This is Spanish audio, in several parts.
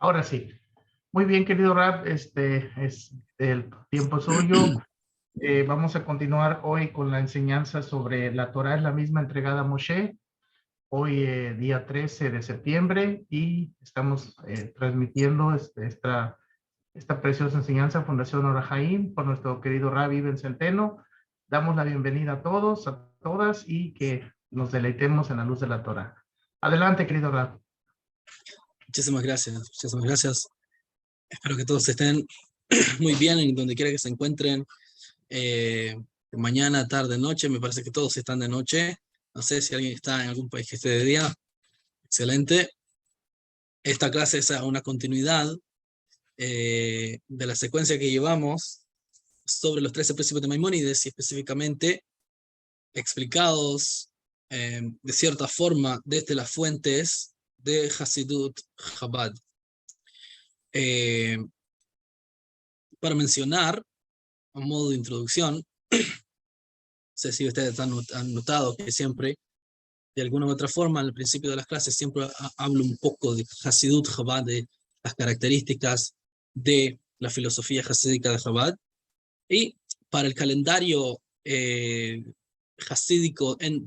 Ahora sí. Muy bien, querido Rab, es el tiempo suyo. Vamos a continuar hoy con la enseñanza sobre la Torá es la misma entregada a Moshe. Hoy, día 13 de septiembre, y estamos transmitiendo esta preciosa enseñanza, Fundación Orahaim, por nuestro querido Rabbi Ben Centeno. Damos la bienvenida a todos, a todas, y que nos deleitemos en la luz de la Torá. Adelante, querido Rab. Muchísimas gracias, muchísimas gracias. Espero que todos estén muy bien en donde quiera que se encuentren. Mañana, tarde, noche, me parece que todos están de noche. No sé si alguien está en algún país que esté de día. Excelente. Esta clase es una continuidad de la secuencia que llevamos sobre los 13 principios de Maimónides y específicamente explicados de cierta forma desde las fuentes de Hasidut Chabad. Para mencionar, a modo de introducción, no sé si ustedes han notado que siempre, de alguna u otra forma, al principio de las clases siempre hablo un poco de Hasidut Chabad, de las características de la filosofía hasídica de Chabad. Y para el calendario hasídico en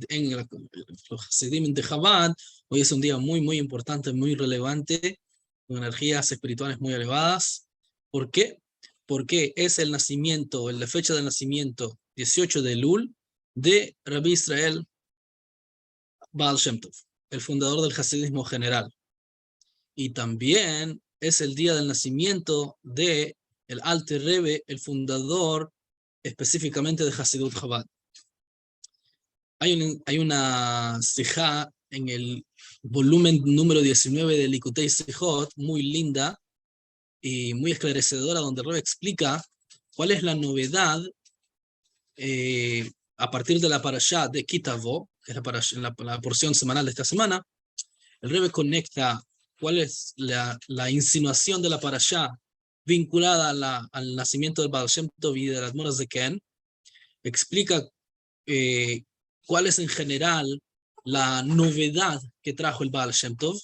los hasidim de Chabad, hoy es un día muy, muy importante, muy relevante, con energías espirituales muy elevadas. ¿Por qué? Porque es el nacimiento, la fecha del nacimiento, 18 de Elul, de Rabbi Israel Baal Shem Tov, el fundador del hasidismo general. Y también es el día del nacimiento de el Alter Rebbe, el fundador específicamente de Hasidut Chabad. Hay una sijá en el volumen número 19 de Likutei Sijot, muy linda y muy esclarecedora, donde el Rebbe explica cuál es la novedad a partir de la parashá de Kitavo, que es la porción semanal de esta semana. El Rebbe conecta cuál es la insinuación de la parashá vinculada al nacimiento del Baal Shem Tov y de las Admoras de Ken. Explica cuál es en general la novedad que trajo el Baal Shem Tov,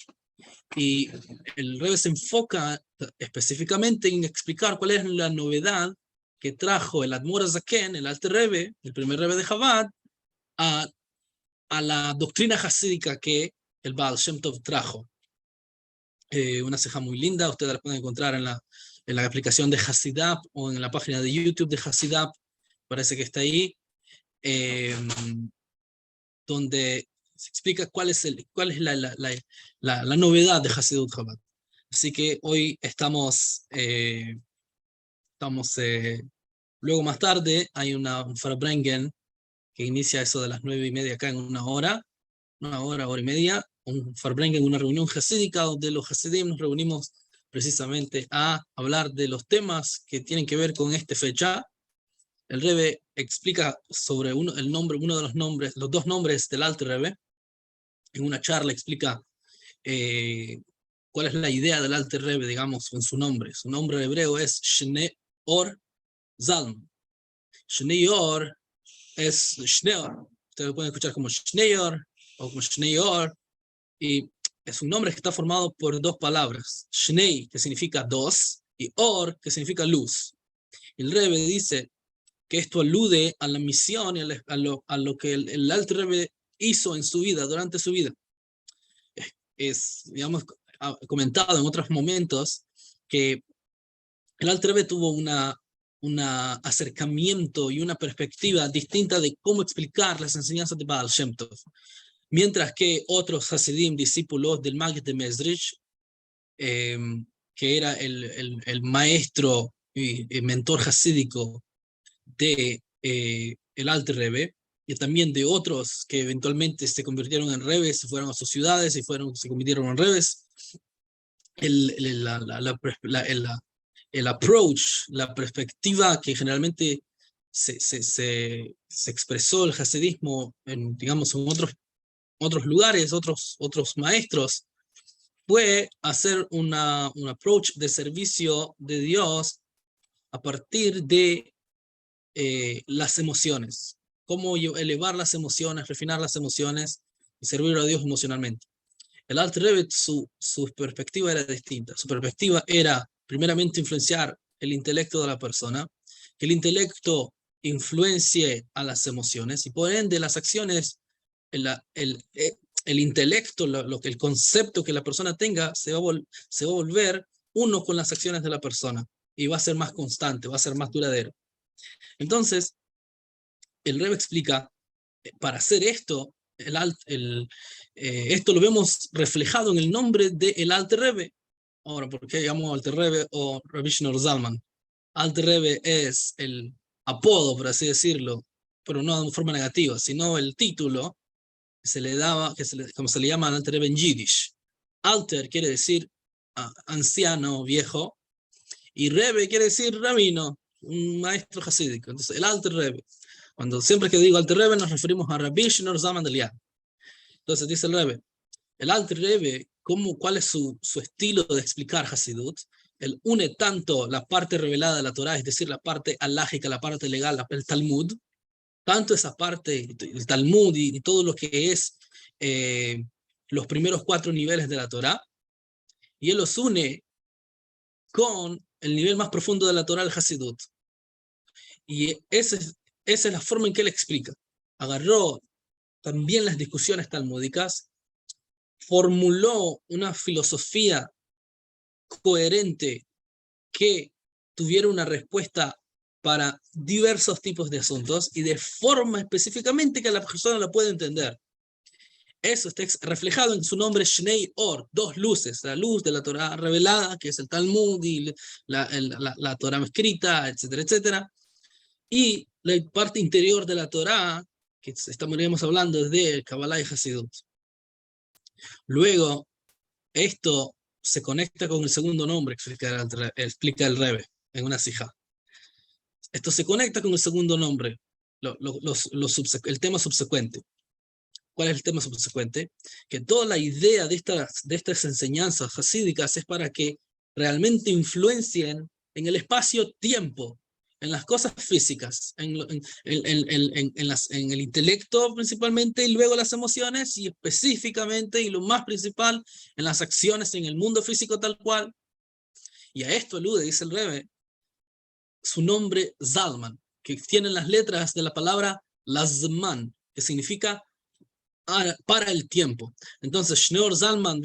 y el Rebbe se enfoca específicamente en explicar cuál es la novedad que trajo el Admor Zaken, el Alter Rebbe, el primer Rebbe de Chabad, a la doctrina hasídica que el Baal Shem Tov trajo. Una ceja muy linda, ustedes la pueden encontrar en la aplicación de Hasidap o en la página de YouTube de Hasidap, parece que está ahí, donde se explica cuál es la novedad de Hasidut Chabad. Así que hoy estamos luego más tarde, hay un Farbrengen que inicia eso de las 9:30 acá en una hora y media, un Farbrengen, una reunión hasídica donde los hasidim nos reunimos precisamente a hablar de los temas que tienen que ver con esta fecha. El Rebbe explica sobre uno de los dos nombres del Alter Rebbe. En una charla explica cuál es la idea del Alter Rebbe, digamos, en su nombre. Su nombre hebreo es Shnei Or Zalman. Shnei Or es Shneor. Ustedes lo pueden escuchar como Shneior o como Shneior. Y es un nombre que está formado por dos palabras. Shnei, que significa dos, y Or, que significa luz. El Rebbe dice que esto alude a la misión y a lo que el Alter Rebbe hizo en su vida, durante su vida. Digamos, comentado en otros momentos que el Alter Rebbe tuvo un acercamiento y una perspectiva distinta de cómo explicar las enseñanzas de Baal Shem Tov. Mientras que otros Hasidim, discípulos del Maggid de Mezrich, que era el maestro y mentor hasídico de el Alter Rebbe, y también de otros que eventualmente se convirtieron en rebes, se fueron a sus ciudades y se convirtieron en rebes, el approach, la perspectiva que generalmente se expresó el hasidismo en, digamos, en otros lugares, otros maestros, fue hacer un approach de servicio de Dios a partir de las emociones, cómo elevar las emociones, refinar las emociones y servir a Dios emocionalmente. El Alter Rebbe, su perspectiva era distinta. Su perspectiva era, primeramente, influenciar el intelecto de la persona, que el intelecto influencie a las emociones, y por ende las acciones, el intelecto, el concepto que la persona tenga, se va a volver uno con las acciones de la persona, y va a ser más constante, va a ser más duradero. Entonces, el Rebbe explica, para hacer esto, esto lo vemos reflejado en el nombre del Alter Rebbe. Ahora, ¿por qué llamo Alter Rebbe o Rabbi Shneur Zalman? Alter Rebbe es el apodo, por así decirlo, pero no de forma negativa, sino el título que se le daba, como se le llama al Alter Rebbe en Yiddish. Alter quiere decir anciano, viejo, y Rebbe quiere decir rabino, un maestro hasídico. Entonces, el Alter Rebbe. Siempre que digo Alter Rebbe, nos referimos a Rabbi Shneur Zalman de Liad. Entonces, dice el Rebbe, el Alter Rebbe, ¿cuál es su estilo de explicar Hasidut? Él une tanto la parte revelada de la Torá, es decir, la parte alágica, la parte legal, el Talmud, tanto esa parte, el Talmud y todo lo que es los primeros 4 niveles de la Torá, y él los une con el nivel más profundo de la Torá, el Hasidut. Y esa es la forma en que él explica. Agarró también las discusiones talmúdicas, formuló una filosofía coherente que tuviera una respuesta para diversos tipos de asuntos y de forma específicamente que la persona la pueda entender. Eso está reflejado en su nombre Shnei Or, 2 luces, la luz de la Torah revelada, que es el Talmud y la Torah escrita, etcétera, etcétera, y la parte interior de la Torah, que estaríamos hablando de Kabbalah y Hasidut. Luego, esto se conecta con el segundo nombre que explica el Rebbe en una sijá. Esto se conecta con el segundo nombre, el tema subsecuente. ¿Cuál es el tema subsecuente? Que toda la idea de estas enseñanzas hasídicas es para que realmente influencien en el espacio-tiempo, en las cosas físicas, en el intelecto principalmente, y luego las emociones, y específicamente, y lo más principal, en las acciones en el mundo físico tal cual. Y a esto alude, dice el Rebbe, su nombre Zalman, que tiene las letras de la palabra Lazman, que significa para el tiempo. Entonces, Shneur Zalman,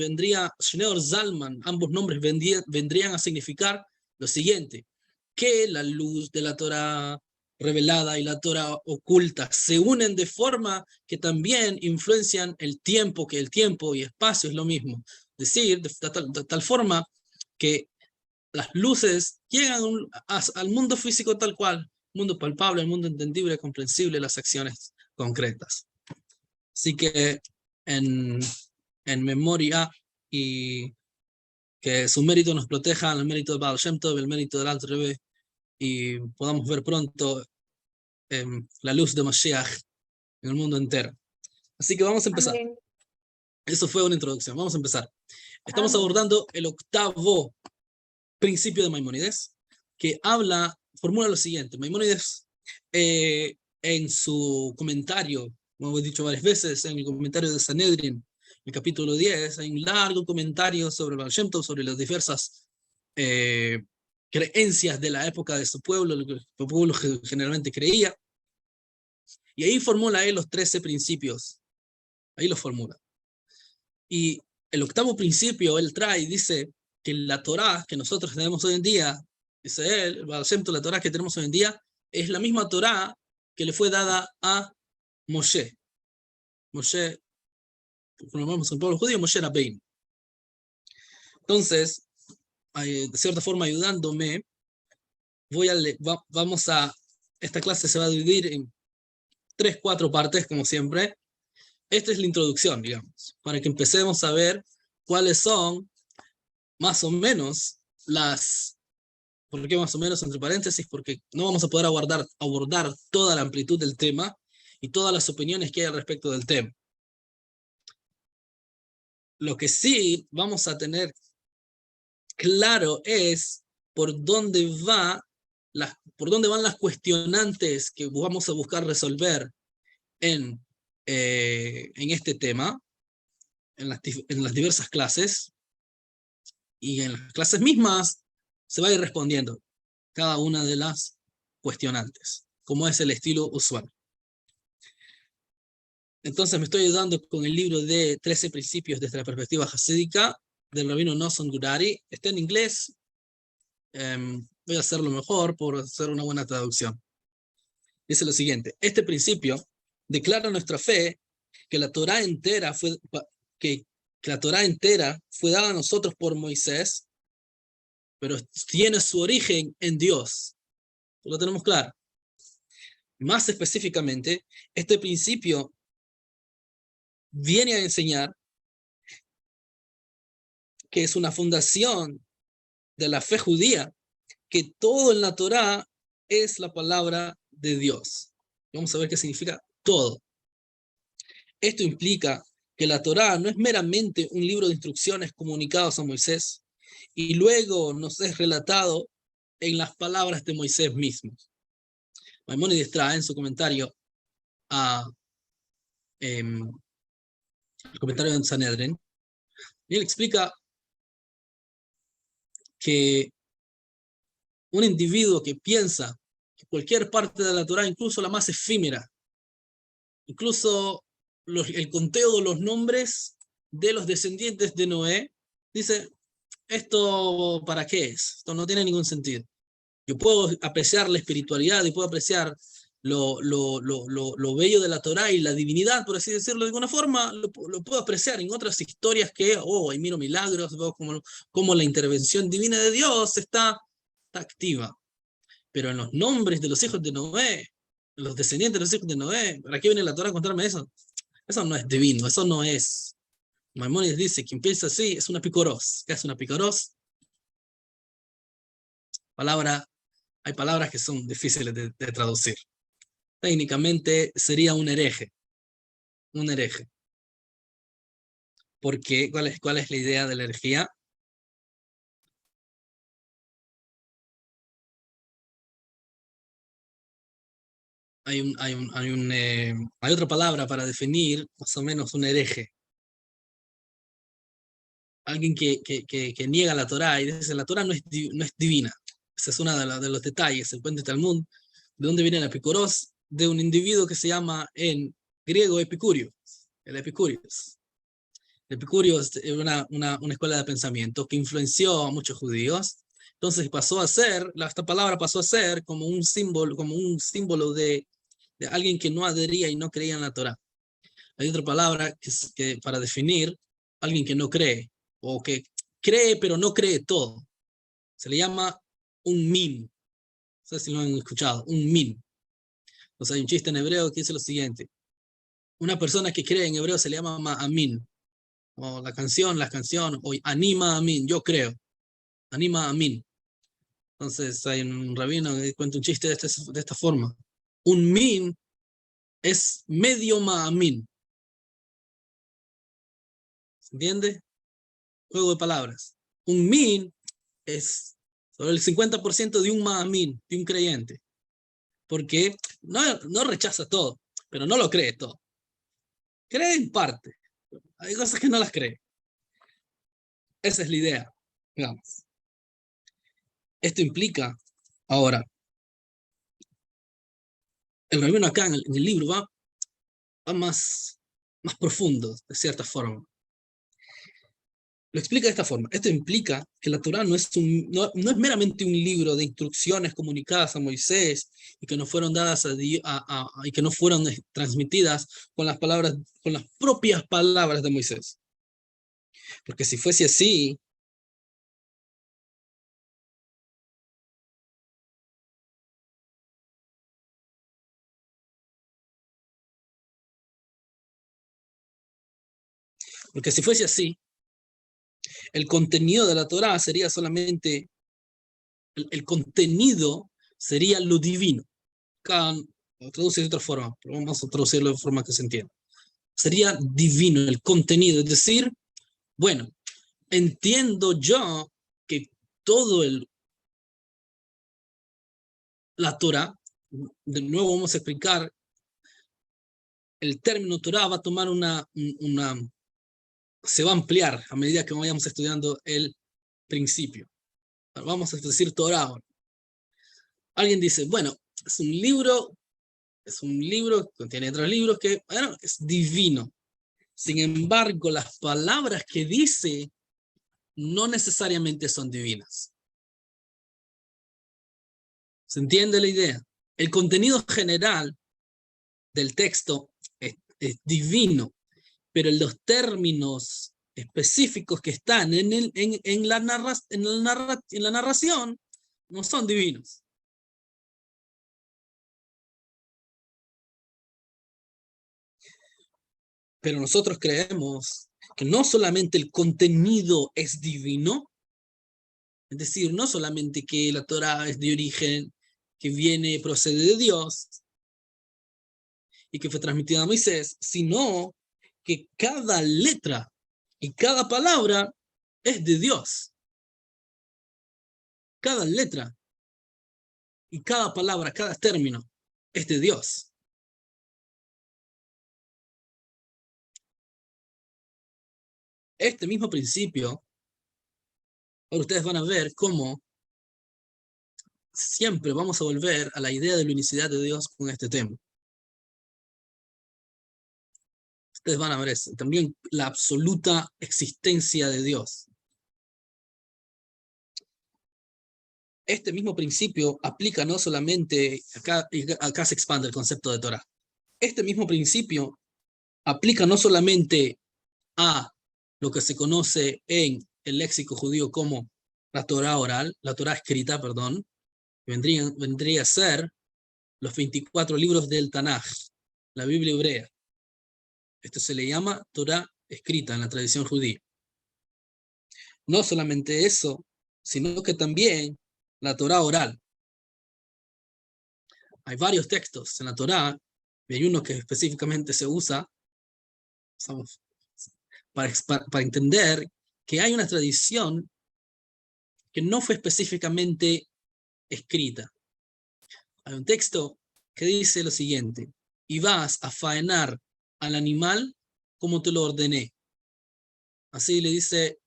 ambos nombres vendrían a significar lo siguiente, que la luz de la Torah revelada y la Torah oculta se unen de forma que también influencian el tiempo, que el tiempo y espacio es lo mismo. Es decir, de tal forma que las luces llegan al mundo físico tal cual, mundo palpable, el mundo entendible, comprensible, las acciones concretas. Así que en memoria y que su mérito nos proteja, el mérito de Baal Shem Tov, el mérito del Alter Rebbe, y podamos ver pronto la luz de Mashiach en el mundo entero. Así que vamos a empezar. Amén. Eso fue una introducción. Vamos a empezar. Estamos Amén. abordando el 8º principio de Maimónides, que formula lo siguiente. Maimónides, en su comentario, como he dicho varias veces, en el comentario de Sanedrin, el capítulo 10, hay un largo comentario sobre el Baal Shem Tov, sobre las diversas creencias de la época de su pueblo, lo que el pueblo generalmente creía. Y ahí formula él los 13 principios. Ahí los formula. Y el 8º principio él trae y dice que la Torá que nosotros tenemos hoy en día, dice él, el Baal Shem Tov, la Torá que tenemos hoy en día, es la misma Torá que le fue dada a Moshe. Moshe, como vemos en el pueblo judío, Moshe Rabbeinu. Entonces, de cierta forma ayudándome, esta clase se va a dividir en 3-4 partes, como siempre. Esta es la introducción, digamos, para que empecemos a ver cuáles son más o menos ¿por qué más o menos entre paréntesis? Porque no vamos a poder abordar toda la amplitud del tema y todas las opiniones que hay al respecto del tema. Lo que sí vamos a tener claro es por dónde van las cuestionantes que vamos a buscar resolver en este tema, en las diversas clases, y en las clases mismas se va a ir respondiendo cada una de las cuestionantes, como es el estilo usual. Entonces me estoy ayudando con el libro de 13 principios desde la perspectiva hasídica del rabino Nosson Gurari. Está en inglés. Voy a hacerlo mejor por hacer una buena traducción. Dice lo siguiente: este principio declara nuestra fe que la Torá entera que la Torá entera fue dada a nosotros por Moisés, pero tiene su origen en Dios. Lo tenemos claro. Más específicamente, este principio viene a enseñar que es una fundación de la fe judía, que todo en la Torá es la palabra de Dios. Vamos a ver qué significa todo. Esto implica que la Torá no es meramente un libro de instrucciones comunicados a Moisés y luego nos es relatado en las palabras de Moisés mismo. Maimónides trae en su comentario el comentario de Sanedrin, y él explica que un individuo que piensa que cualquier parte de la Torá, incluso la más efímera, incluso el conteo de los nombres de los descendientes de Noé, dice, ¿esto para qué es? Esto no tiene ningún sentido. Yo puedo apreciar la espiritualidad y puedo apreciar lo bello de la Torá y la divinidad, por así decirlo de alguna forma, lo puedo apreciar en otras historias que, ahí miro milagros, veo cómo la intervención divina de Dios está activa. Pero en los nombres de los hijos de Noé, los descendientes de los hijos de Noé, ¿para qué viene la Torá a contarme eso? Eso no es divino, eso no es. Maimónides dice, quien piensa así es una picoros. ¿Qué es una picoros? Hay palabras que son difíciles de traducir. Técnicamente sería un hereje. Un hereje. Porque, ¿cuál es la idea de la herejía? Hay otra palabra para definir más o menos un hereje. Alguien que niega la Torá y dice la Torá no es divina. Ese es uno de los detalles. El Puente Talmud, ¿de dónde viene el Epicuros? De un individuo que se llama en griego Epicurio. El Epicurios. El Epicurio es una escuela de pensamiento que influenció a muchos judíos. Entonces esta palabra pasó a ser como un símbolo de alguien que no adhería y no creía en la Torá. Hay otra palabra que para definir alguien que no cree, o que cree pero no cree todo. Se le llama un min. No sé si lo han escuchado, un min. Entonces hay un chiste en hebreo que dice lo siguiente: una persona que cree en hebreo se le llama ma'amin. O la canción, o anima amin, yo creo. Anima amin. Entonces hay un rabino que cuenta un chiste de esta forma. Un min es medio ma'amin. ¿Se entiende? Juego de palabras. Un min es sobre el 50% de un ma'amin, de un creyente. Porque no rechaza todo, pero no lo cree todo. Cree en parte. Hay cosas que no las cree. Esa es la idea, digamos. Esto implica, ahora, el rabino acá en el libro va más profundo, de cierta forma. Lo explica de esta forma. Esto implica que la Torá no es meramente un libro de instrucciones comunicadas a Moisés y que no fueron dadas y que no fueron transmitidas con las propias palabras de Moisés. Porque si fuese así, el contenido de la Torá sería solamente, el contenido sería lo divino. Acá lo traduce de otra forma, pero vamos a traducirlo de forma que se entienda. Sería divino el contenido, es decir, bueno, entiendo yo que todo la Torá, de nuevo vamos a explicar, el término Torá va a tomar se va a ampliar a medida que vayamos estudiando el principio. Vamos a decir Torah ahora. Alguien dice, bueno, es un libro, contiene otros libros que, bueno, es divino. Sin embargo, las palabras que dice no necesariamente son divinas. ¿Se entiende la idea? El contenido general del texto es divino, pero los términos específicos que están en la narración no son divinos. Pero nosotros creemos que no solamente el contenido es divino, es decir, no solamente que la Torá es de origen, que procede de Dios y que fue transmitida a Moisés, sino que cada letra y cada palabra es de Dios. Cada letra y cada palabra, cada término es de Dios. Este mismo principio, ahora ustedes van a ver cómo siempre vamos a volver a la idea de la unicidad de Dios con este tema. Ustedes van a ver eso. También la absoluta existencia de Dios. Este mismo principio aplica no solamente, acá se expande el concepto de Torah. Este mismo principio aplica no solamente a lo que se conoce en el léxico judío como la Torah oral, la Torah escrita, perdón, vendría a ser los 24 libros del Tanaj, la Biblia hebrea. Esto se le llama Torah escrita en la tradición judía. No solamente eso, sino que también la Torah oral. Hay varios textos en la Torah, y hay uno que específicamente se usa para entender que hay una tradición que no fue específicamente escrita. Hay un texto que dice lo siguiente: y vas a faenar al animal como te lo ordené. Así le dice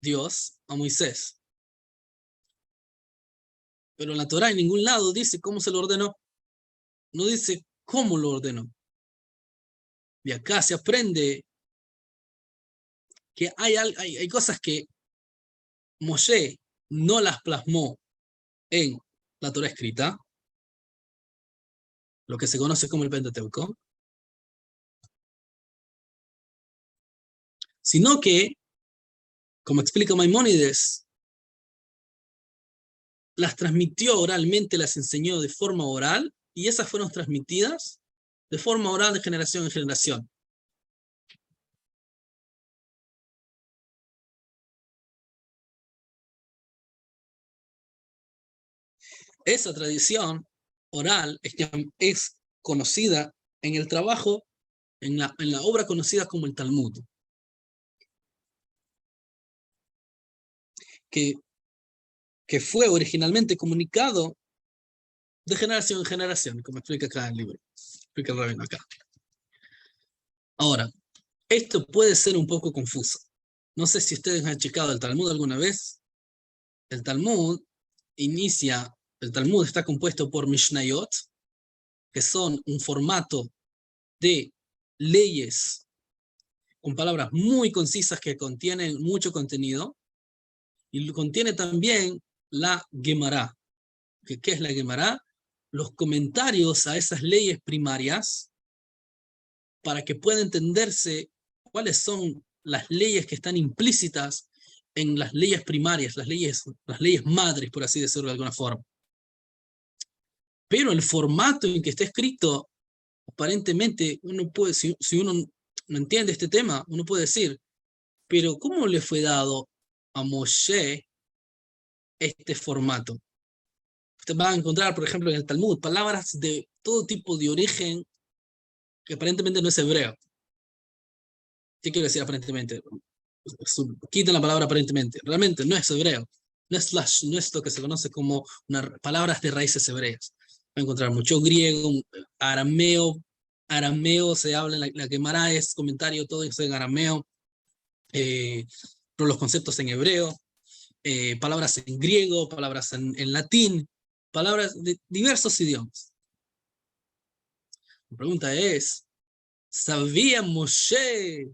Dios a Moisés. Pero en la Torá en ningún lado dice cómo se lo ordenó. No dice cómo lo ordenó. Y acá se aprende que hay cosas que Moshe no las plasmó en la Torá escrita, lo que se conoce como el Pentateuco, sino que, como explica Maimónides, las transmitió oralmente, las enseñó de forma oral, y esas fueron transmitidas de forma oral de generación en generación. Esa tradición oral es conocida en el trabajo, en la obra conocida como el Talmud, que fue originalmente comunicado de generación en generación, como explica acá el libro, explica el rabino acá. Ahora, esto puede ser un poco confuso. No sé si ustedes han checado el Talmud alguna vez. El Talmud está compuesto por Mishnayot, que son un formato de leyes con palabras muy concisas que contienen mucho contenido, y contiene también la Gemara. ¿Qué es la Gemara? Los comentarios a esas leyes primarias para que pueda entenderse cuáles son las leyes que están implícitas en las leyes primarias, las leyes madres, por así decirlo de alguna forma. Pero el formato en que está escrito, aparentemente, uno puede, si uno no entiende este tema, uno puede decir, pero ¿cómo le fue dado a Moshe este formato? Usted va a encontrar, por ejemplo, en el Talmud, palabras de todo tipo de origen que aparentemente no es hebreo. ¿Qué quiero decir aparentemente? Quiten la palabra aparentemente. Realmente no es hebreo. No es lo que se conoce como palabras de raíces hebreas. Va a encontrar mucho griego, arameo. Arameo se habla en la Gemara, es comentario, todo eso en arameo. pero los conceptos en hebreo, palabras en griego, palabras en latín, palabras de diversos idiomas. La pregunta es, ¿sabía Moshe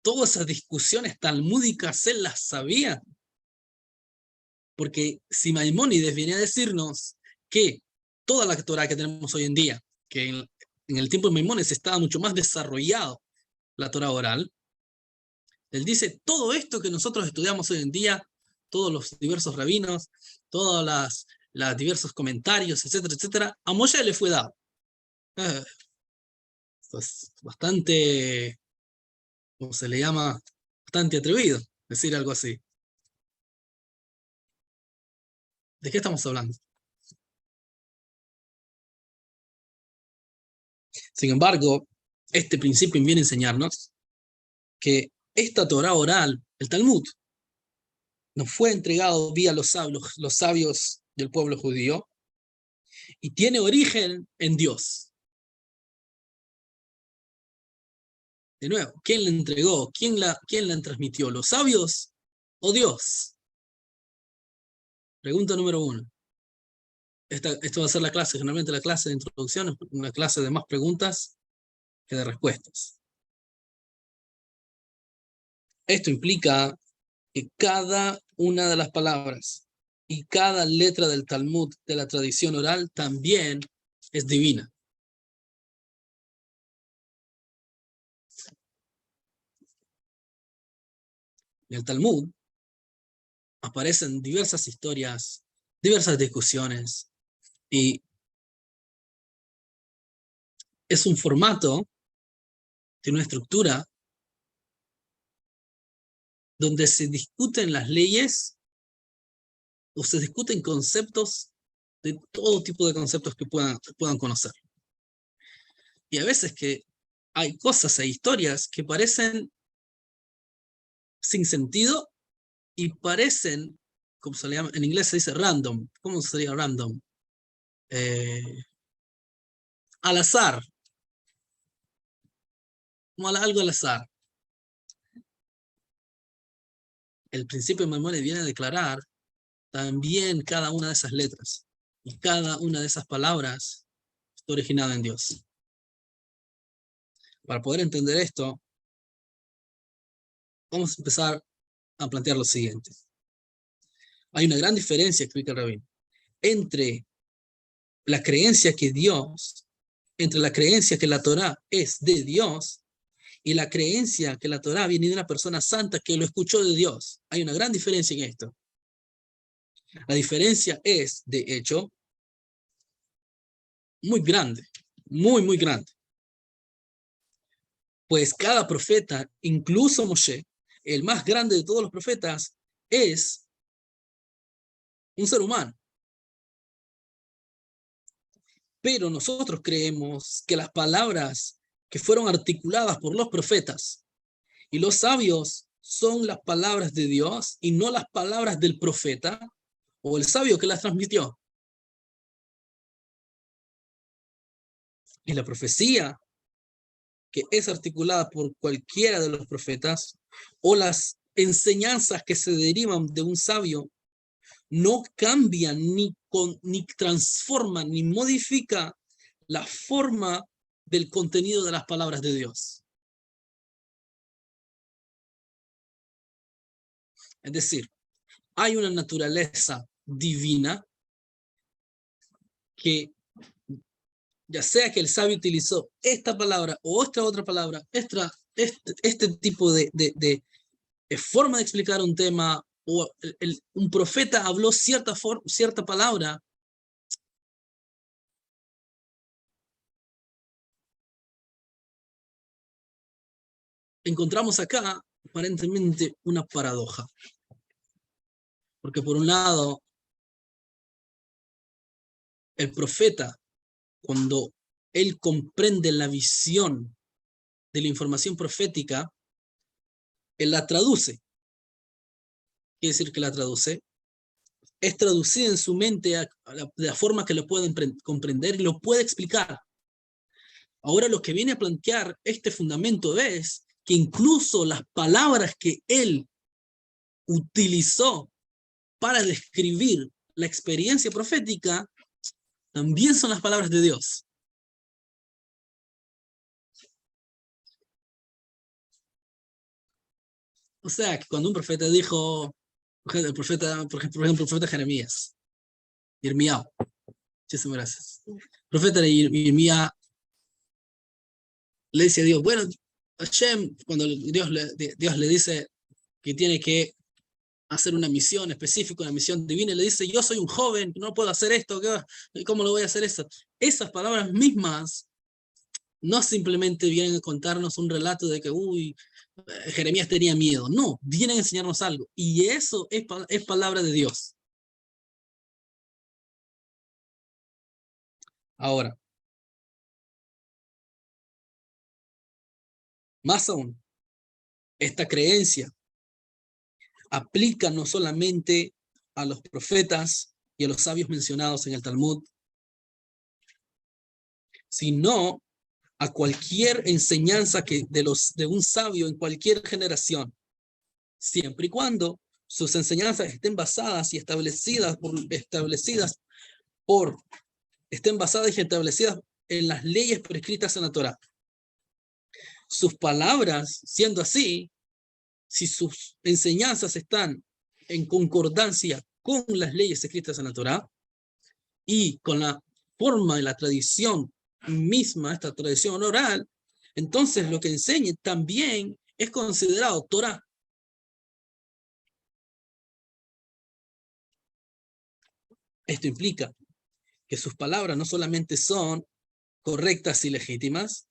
todas esas discusiones talmúdicas? ¿Él las sabía? Porque si Maimónides viene a decirnos que toda la Torá que tenemos hoy en día, que en el tiempo de Maimónides estaba mucho más desarrollado la Torá oral, él dice, todo esto que nosotros estudiamos hoy en día, todos los diversos rabinos, todos los diversos comentarios, etcétera, etcétera, a Moshe le fue dado. Esto es bastante, ¿cómo se le llama? Bastante atrevido decir algo así. ¿De qué estamos hablando? Sin embargo, este principio viene a enseñarnos que esta Torá oral, el Talmud, nos fue entregado vía los sabios del pueblo judío y tiene origen en Dios. De nuevo, ¿quién la entregó? ¿Quién la transmitió? ¿Los sabios o Dios? Pregunta número 1. Esto va a ser la clase, generalmente la clase de introducción, una clase de más preguntas que de respuestas. Esto implica que cada una de las palabras y cada letra del Talmud, de la tradición oral, también es divina. En el Talmud aparecen diversas historias, diversas discusiones, y es un formato, tiene una estructura donde se discuten las leyes o se discuten conceptos de todo tipo de conceptos que puedan conocer. Y a veces que hay cosas e historias que parecen sin sentido y parecen, como se le llama, en inglés se dice random. ¿Cómo sería random? Al azar. Como algo al azar. El principio de Maimónides viene a declarar también cada una de esas letras y cada una de esas palabras está originada en Dios. Para poder entender esto, vamos a empezar a plantear lo siguiente. Hay una gran diferencia, explica el rabino, entre la creencia que la Torá es de Dios y la creencia que la Torá viene de una persona santa que lo escuchó de Dios. Hay una gran diferencia en esto. La diferencia es, de hecho, muy grande, muy, muy grande. Pues cada profeta, incluso Moshe, el más grande de todos los profetas, es un ser humano. Pero nosotros creemos que las palabras que fueron articuladas por los profetas y los sabios son las palabras de Dios y no las palabras del profeta o el sabio que las transmitió. Y la profecía que es articulada por cualquiera de los profetas o las enseñanzas que se derivan de un sabio no cambian ni transforman ni modifica la forma del contenido de las palabras de Dios. Es decir, hay una naturaleza divina que, ya sea que el sabio utilizó esta palabra o esta otra palabra, este tipo de forma de explicar un tema, o un profeta habló cierta palabra, encontramos acá aparentemente una paradoja. Porque por un lado, el profeta, cuando él comprende la visión de la información profética, él la traduce. Quiere decir que la traduce. Es traducida en su mente de la forma que lo pueden comprender y lo puede explicar. Ahora lo que viene a plantear este fundamento es que incluso las palabras que él utilizó para describir la experiencia profética también son las palabras de Dios. O sea, que cuando un profeta dijo, el profeta, por ejemplo, el profeta Jeremías, Irmiao, muchísimas gracias. El profeta Irmiao le dice a Dios, bueno, Hashem, cuando Dios le dice que tiene que hacer una misión específica, una misión divina, y le dice, yo soy un joven, no puedo hacer esto, ¿cómo lo voy a hacer eso? Esas palabras mismas no simplemente vienen a contarnos un relato de que, Jeremías tenía miedo. No, vienen a enseñarnos algo. Y eso es palabra de Dios. Ahora, más aún, esta creencia aplica no solamente a los profetas y a los sabios mencionados en el Talmud, sino a cualquier enseñanza de un sabio en cualquier generación, siempre y cuando sus enseñanzas estén basadas y establecidas en las leyes prescritas en la Torá. Sus palabras, siendo así, si sus enseñanzas están en concordancia con las leyes escritas en la Torá y con la forma y la tradición misma, esta tradición oral, entonces lo que enseñe también es considerado Torá. Esto implica que sus palabras no solamente son correctas y legítimas,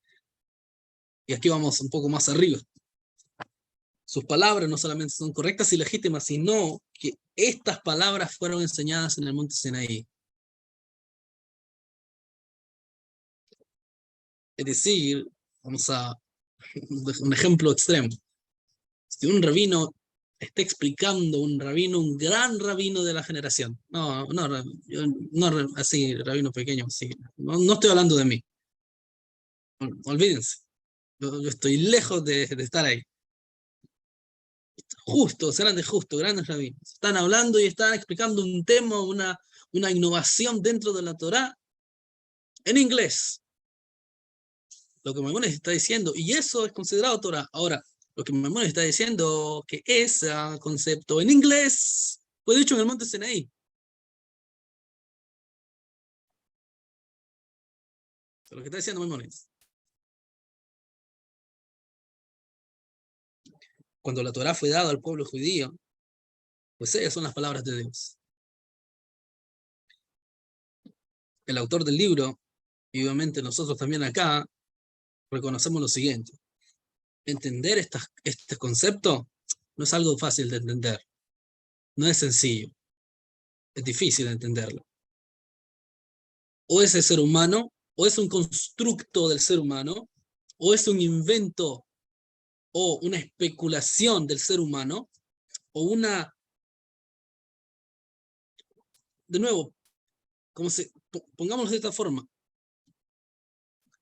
y aquí vamos un poco más arriba, sus palabras no solamente son correctas y legítimas, sino que estas palabras fueron enseñadas en el monte Sinaí. Es decir, vamos a un ejemplo extremo. Si un rabino está explicando, un gran rabino de la generación, no así, rabino pequeño, sí, no estoy hablando de mí, olvídense, yo estoy lejos de estar ahí. Justos, grandes rabinos. Están hablando y están explicando un tema, una innovación dentro de la Torá en inglés. Lo que Maimónides está diciendo, y eso es considerado Torá. Ahora, lo que Maimónides está diciendo, que ese concepto en inglés fue dicho en el monte Sinaí. Eso es lo que está diciendo Maimónides. Cuando la Torá fue dada al pueblo judío, pues ellas son las palabras de Dios. El autor del libro, y obviamente nosotros también acá, reconocemos lo siguiente. Entender este concepto no es algo fácil de entender. No es sencillo. Es difícil de entenderlo. O es el ser humano, o es un constructo del ser humano, o es un invento o una especulación del ser humano, o de nuevo, pongámoslo de esta forma,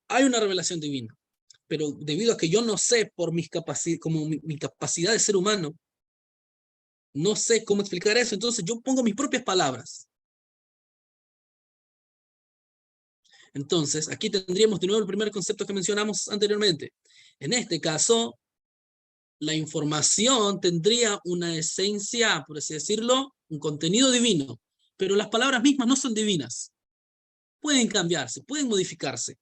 hay una revelación divina, pero debido a que yo no sé por mi capacidad de ser humano, no sé cómo explicar eso, entonces yo pongo mis propias palabras. Entonces, aquí tendríamos de nuevo el primer concepto que mencionamos anteriormente. En este caso, la información tendría una esencia, por así decirlo, un contenido divino, pero las palabras mismas no son divinas. Pueden cambiarse, pueden modificarse.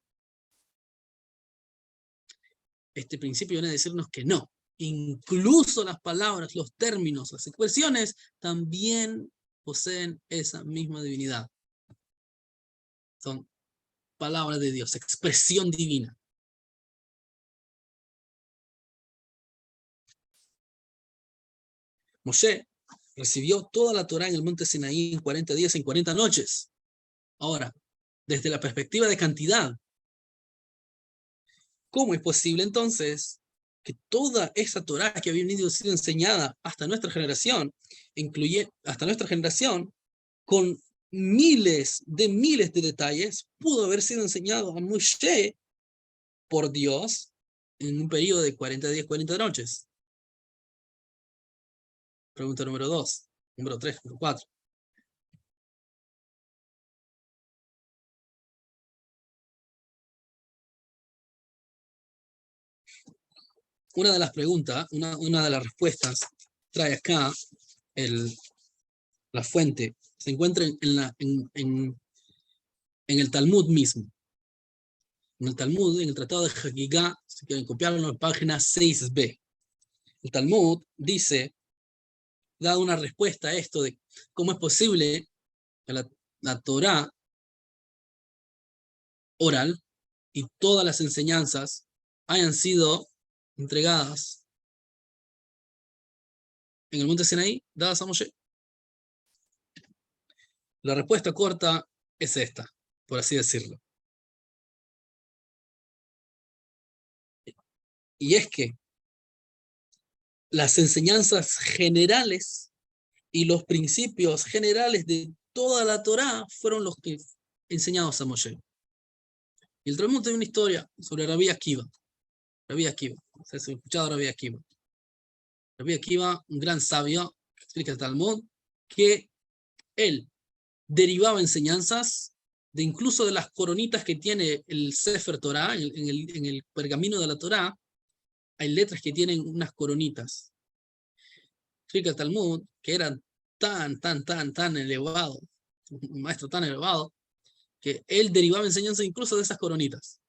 Este principio viene a decirnos que no. Incluso las palabras, los términos, las expresiones también poseen esa misma divinidad. Son palabras de Dios, expresión divina. Moshe recibió toda la Torá en el monte Sinaí en 40 días, en 40 noches. Ahora, desde la perspectiva de cantidad, ¿cómo es posible entonces que toda esa Torá que había sido enseñada hasta nuestra generación, con miles de detalles, pudo haber sido enseñado a Moshe por Dios en un periodo de 40 días, 40 noches? Pregunta número 2, número 3, número 4. Una de las preguntas, una de las respuestas, trae acá la fuente. Se encuentra en el Talmud mismo. En el Talmud, en el Tratado de Hagigá, si quieren copiarlo, en la página 6b. El Talmud dice, da una respuesta a esto de cómo es posible que la Torá oral y todas las enseñanzas hayan sido entregadas en el monte Sinaí, dadas a Moshe. La respuesta corta es esta, por así decirlo. Y es que las enseñanzas generales y los principios generales de toda la Torá fueron los que enseñados a Moshe. Y el Talmud tiene una historia sobre Rabbi Akiva. Rabbi Akiva, ¿se ha escuchado Rabbi Akiva? Rabbi Akiva, un gran sabio, explica el Talmud, que él derivaba enseñanzas de incluso de las coronitas que tiene el Sefer Torah, en el pergamino de la Torá, hay letras que tienen unas coronitas. Explica el Talmud que eran tan elevado, un maestro tan elevado, que él derivaba enseñanza incluso de esas coronitas.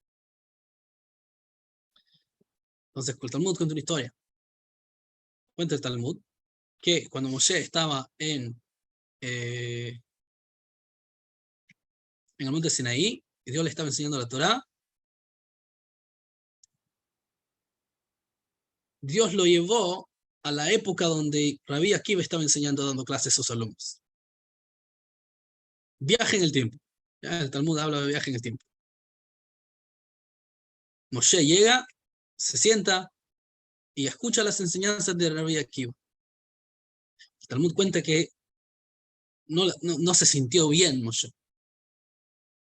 Entonces, el Talmud cuenta una historia. Cuenta el Talmud que cuando Moshe estaba en el monte Sinaí, y Dios le estaba enseñando la Torá, Dios lo llevó a la época donde Rabbi Akiva estaba enseñando, dando clases a sus alumnos. Viaje en el tiempo. ¿Ya? El Talmud habla de viaje en el tiempo. Moshe llega, se sienta y escucha las enseñanzas de Rabbi Akiva. El Talmud cuenta que no se sintió bien Moshe,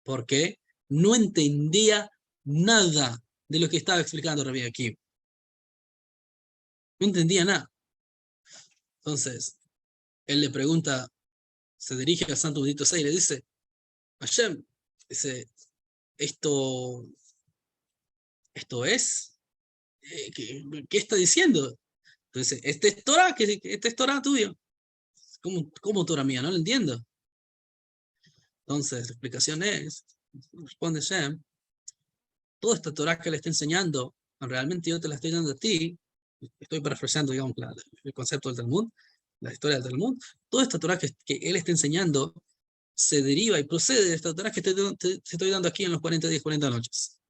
porque no entendía nada de lo que estaba explicando Rabbi Akiva. No entendía nada. Entonces, él le pregunta, se dirige al Santo Bendito Sea y le dice, Hashem, dice, esto es, ¿qué está diciendo? Entonces, este es Torah tuyo. ¿Cómo Torah mía? No lo entiendo. Entonces, la explicación es, responde Hashem, toda esta Torah que le está enseñando, realmente yo te la estoy dando a ti, estoy parafraseando, digamos, el concepto del Talmud, la historia del Talmud, toda esta Torah que él está enseñando se deriva y procede de esta Torah que te estoy dando aquí en los 40 días, 40 noches.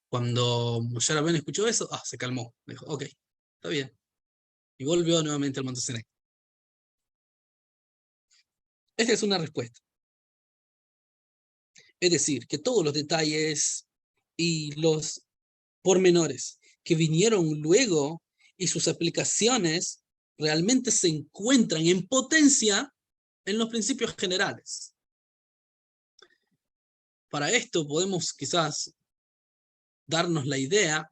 Cuando Moshe Rabbeinu escuchó eso, se calmó. Dijo, ok, está bien. Y volvió nuevamente al monte Sinaí. Esta es una respuesta. Es decir, que todos los detalles y los pormenores que vinieron luego y sus aplicaciones realmente se encuentran en potencia en los principios generales. Para esto podemos quizás darnos la idea,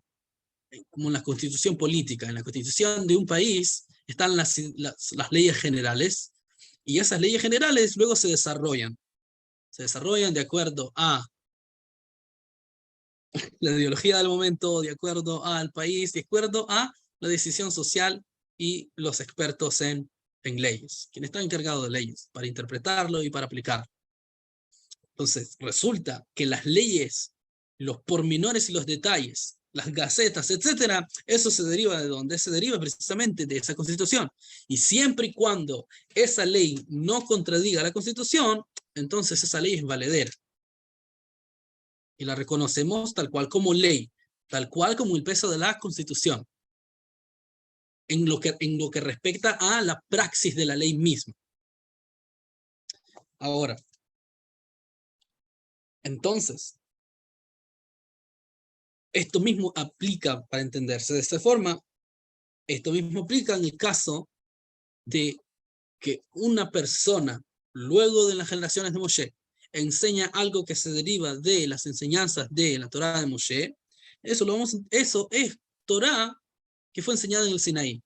como en la constitución política, en la constitución de un país están las leyes generales, y esas leyes generales luego se desarrollan de acuerdo a la ideología del momento, de acuerdo al país, de acuerdo a la decisión social y los expertos en leyes, quienes están encargados de leyes, para interpretarlo y para aplicarlo. Entonces, resulta que las leyes, los pormenores y los detalles, las gacetas, etcétera, eso se deriva de dónde? Se deriva precisamente de esa Constitución. Y siempre y cuando esa ley no contradiga la Constitución, entonces esa ley es valedera. Y la reconocemos tal cual como ley, tal cual como el peso de la Constitución, en lo que respecta a la praxis de la ley misma. Ahora, entonces, esto mismo aplica, para entenderse de esta forma, esto mismo aplica en el caso de que una persona, luego de las generaciones de Moshe, enseña algo que se deriva de las enseñanzas de la Torá de Moshe, Eso es Torá que fue enseñada en el Sinaí.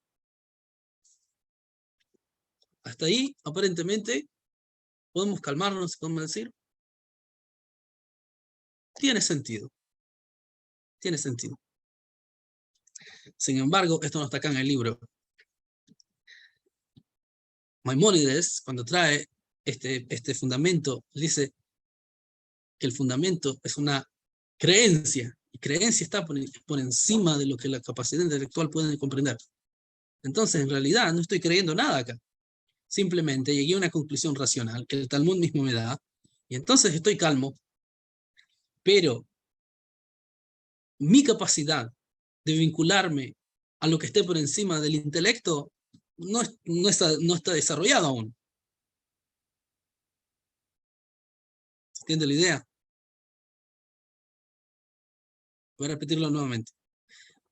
Hasta ahí, aparentemente, podemos calmarnos, podemos decir, tiene sentido. Tiene sentido. Sin embargo, esto no está acá en el libro. Maimónides, cuando trae este fundamento, dice que el fundamento es una creencia, y creencia está por encima de lo que la capacidad intelectual puede comprender. Entonces, en realidad, no estoy creyendo nada acá. Simplemente llegué a una conclusión racional que el Talmud mismo me da, y entonces estoy calmo, pero mi capacidad de vincularme a lo que esté por encima del intelecto no está desarrollado aún. ¿Entiende la idea? Voy a repetirlo nuevamente.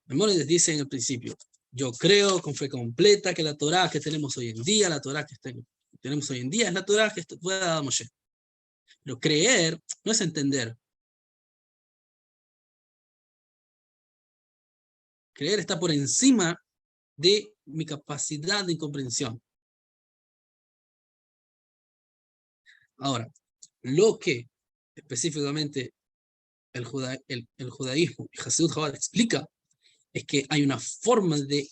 Maimónides dice en el principio, yo creo con fe completa que la Torá que tenemos hoy en día, la Torá que tenemos hoy en día es la Torá que fue dada a Moshe. Pero creer no es entender. Creer está por encima de mi capacidad de comprensión. Ahora, lo que específicamente el judaísmo y Hasidut Chabad explica es que hay una forma de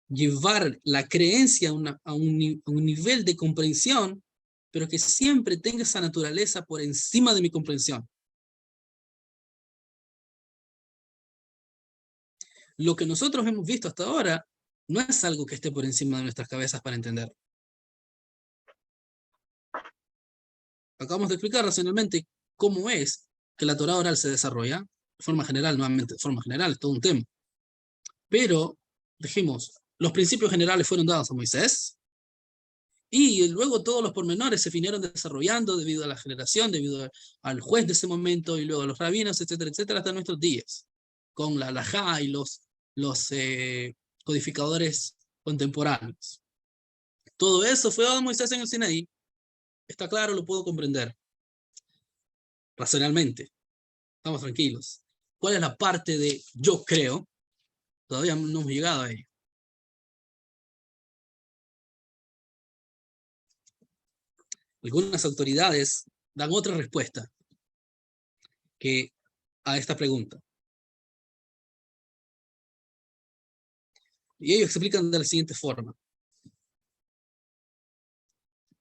llevar la creencia a un nivel de comprensión, pero que siempre tenga esa naturaleza por encima de mi comprensión. Lo que nosotros hemos visto hasta ahora no es algo que esté por encima de nuestras cabezas para entender. Acabamos de explicar racionalmente cómo es que la Torá oral se desarrolla, de forma general, nuevamente, de forma general, es todo un tema. Pero, dijimos, los principios generales fueron dados a Moisés, y luego todos los pormenores se vinieron desarrollando debido a la generación, debido al juez de ese momento, y luego a los rabinos, etcétera, etcétera, hasta nuestros días, con la halajá y los codificadores contemporáneos. Todo eso fue dado a Moisés en el Sinaí. Está claro, lo puedo comprender. Racionalmente. Estamos tranquilos. ¿Cuál es la parte de yo creo? Todavía no hemos llegado a ello. Algunas autoridades dan otra respuesta que a esta pregunta. Y ellos explican de la siguiente forma.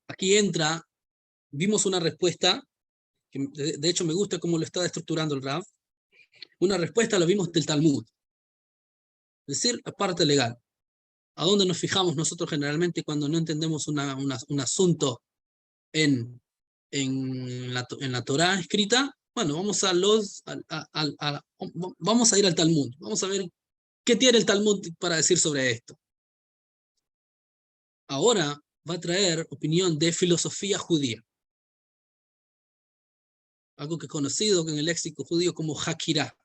Aquí vimos una respuesta, que de hecho me gusta cómo lo está estructurando el Rav. Una respuesta la vimos del Talmud. Es decir, la parte legal. ¿A dónde nos fijamos nosotros generalmente cuando no entendemos un asunto en la Torá escrita? Bueno, vamos a ir al Talmud. Vamos a ver qué tiene el Talmud para decir sobre esto. Ahora va a traer opinión de filosofía judía. Algo que es conocido en el léxico judío como Hakirá.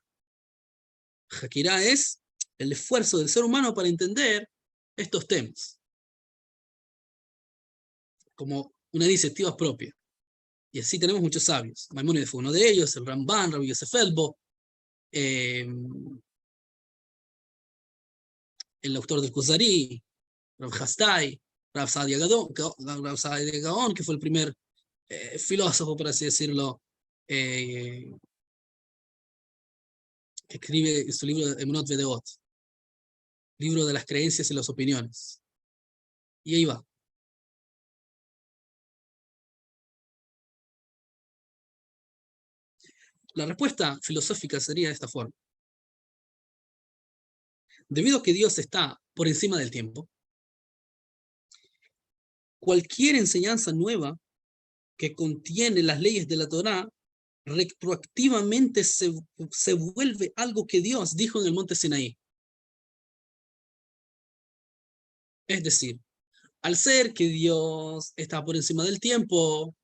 Hakirá es el esfuerzo del ser humano para entender estos temas, como una iniciativa propia. Y así tenemos muchos sabios. Maimónides fue uno de ellos, el Ramban, Rabbi Yosef Elbo, el autor del Kuzari, Rav Hastai, Rav Saadia Gaon, que fue el primer filósofo, por así decirlo, que escribe su libro de Emunot Vedeot, libro de las creencias y las opiniones. Y ahí va. La respuesta filosófica sería de esta forma. Debido a que Dios está por encima del tiempo, cualquier enseñanza nueva que contiene las leyes de la Torá retroactivamente se vuelve algo que Dios dijo en el monte Sinaí. Es decir, al ser que Dios está por encima del tiempo,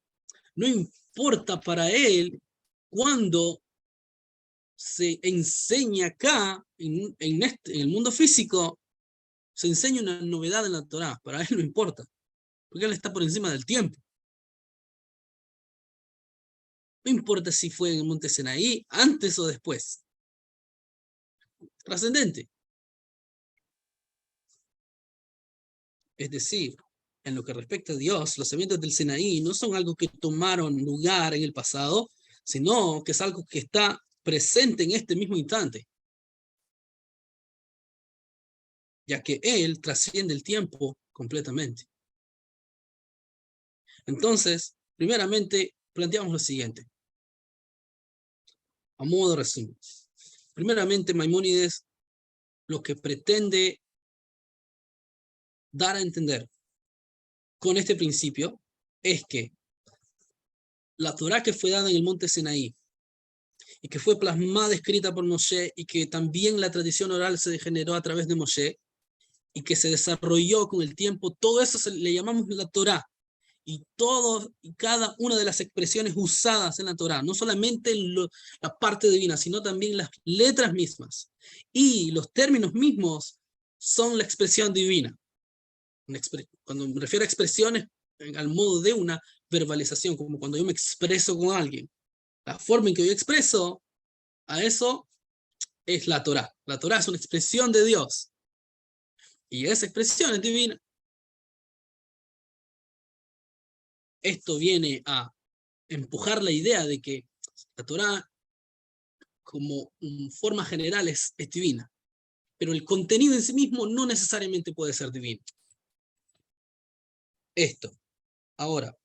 no importa para él cuando se enseña acá, en el mundo físico, se enseña una novedad en la Torá. Para él no importa, porque él está por encima del tiempo. No importa si fue en el monte Sinaí, antes o después. trascendente. Es decir, en lo que respecta a Dios, los eventos del Sinaí no son algo que tomaron lugar en el pasado, sino que es algo que está presente en este mismo instante, ya que Él trasciende el tiempo completamente. Entonces, primeramente, planteamos lo siguiente, a modo de resumen. Primeramente, Maimónides lo que pretende dar a entender con este principio es que la Torá que fue dada en el monte Sinaí y que fue plasmada, escrita por Moshe, y que también la tradición oral se generó a través de Moshe, y que se desarrolló con el tiempo, todo eso le llamamos la Torá. Y cada una de las expresiones usadas en la Torá, no solamente la parte divina, sino también las letras mismas. Y los términos mismos son la expresión divina. Cuando me refiero a expresiones, al modo de una verbalización, como cuando yo me expreso con alguien. La forma en que yo expreso a eso es la Torá. La Torá es una expresión de Dios. Y esa expresión es divina. Esto viene a empujar la idea de que la Torá, como forma general, es divina. Pero el contenido en sí mismo no necesariamente puede ser divino. Esto. Ahora,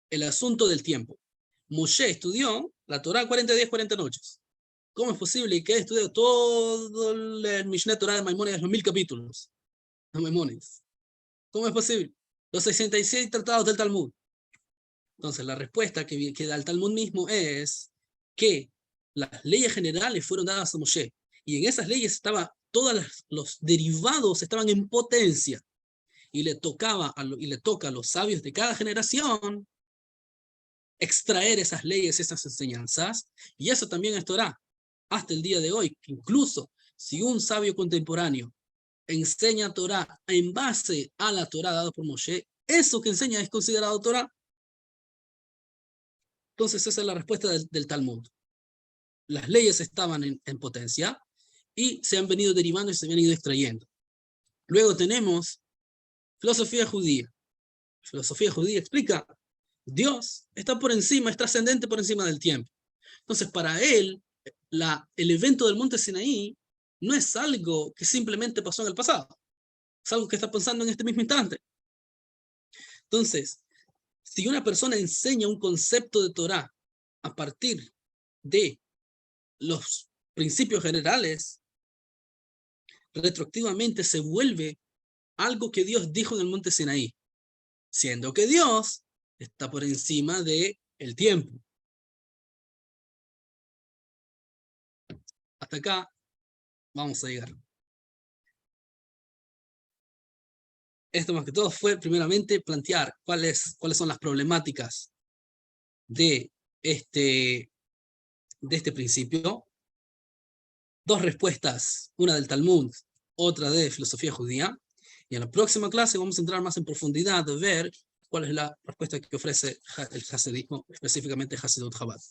el asunto del tiempo. Moshe estudió la Torá 40 días, 40 noches. ¿Cómo es posible que haya estudiado todo el Mishneh Torah de Maimónides, los 1000 capítulos de Maimónides? ¿Cómo es posible? Los 66 tratados del Talmud. Entonces, la respuesta que da el Talmud mismo es que las leyes generales fueron dadas a Moshe. Y en esas leyes los derivados estaban en potencia. Y le toca a los sabios de cada generación extraer esas leyes, esas enseñanzas. Y eso también es Torá. Hasta el día de hoy, incluso si un sabio contemporáneo enseña Torá en base a la Torá dada por Moshe, eso que enseña es considerado Torá. Entonces esa es la respuesta del Talmud. Las leyes estaban en potencia y se han venido derivando y se han ido extrayendo. Luego tenemos filosofía judía. Filosofía judía explica, Dios está por encima, es trascendente por encima del tiempo. Entonces para él, el evento del monte Sinaí no es algo que simplemente pasó en el pasado, es algo que está pasando en este mismo instante. Entonces, si una persona enseña un concepto de Torá a partir de los principios generales, retroactivamente se vuelve algo que Dios dijo en el monte Sinaí, siendo que Dios está por encima del tiempo. Hasta acá vamos a llegar. Esto más que todo fue primeramente plantear cuáles son las problemáticas de este principio. Dos respuestas, una del Talmud, otra de filosofía judía. Y en la próxima clase vamos a entrar más en profundidad de ver cuál es la respuesta que ofrece el hasidismo, específicamente Hasidut Chabad.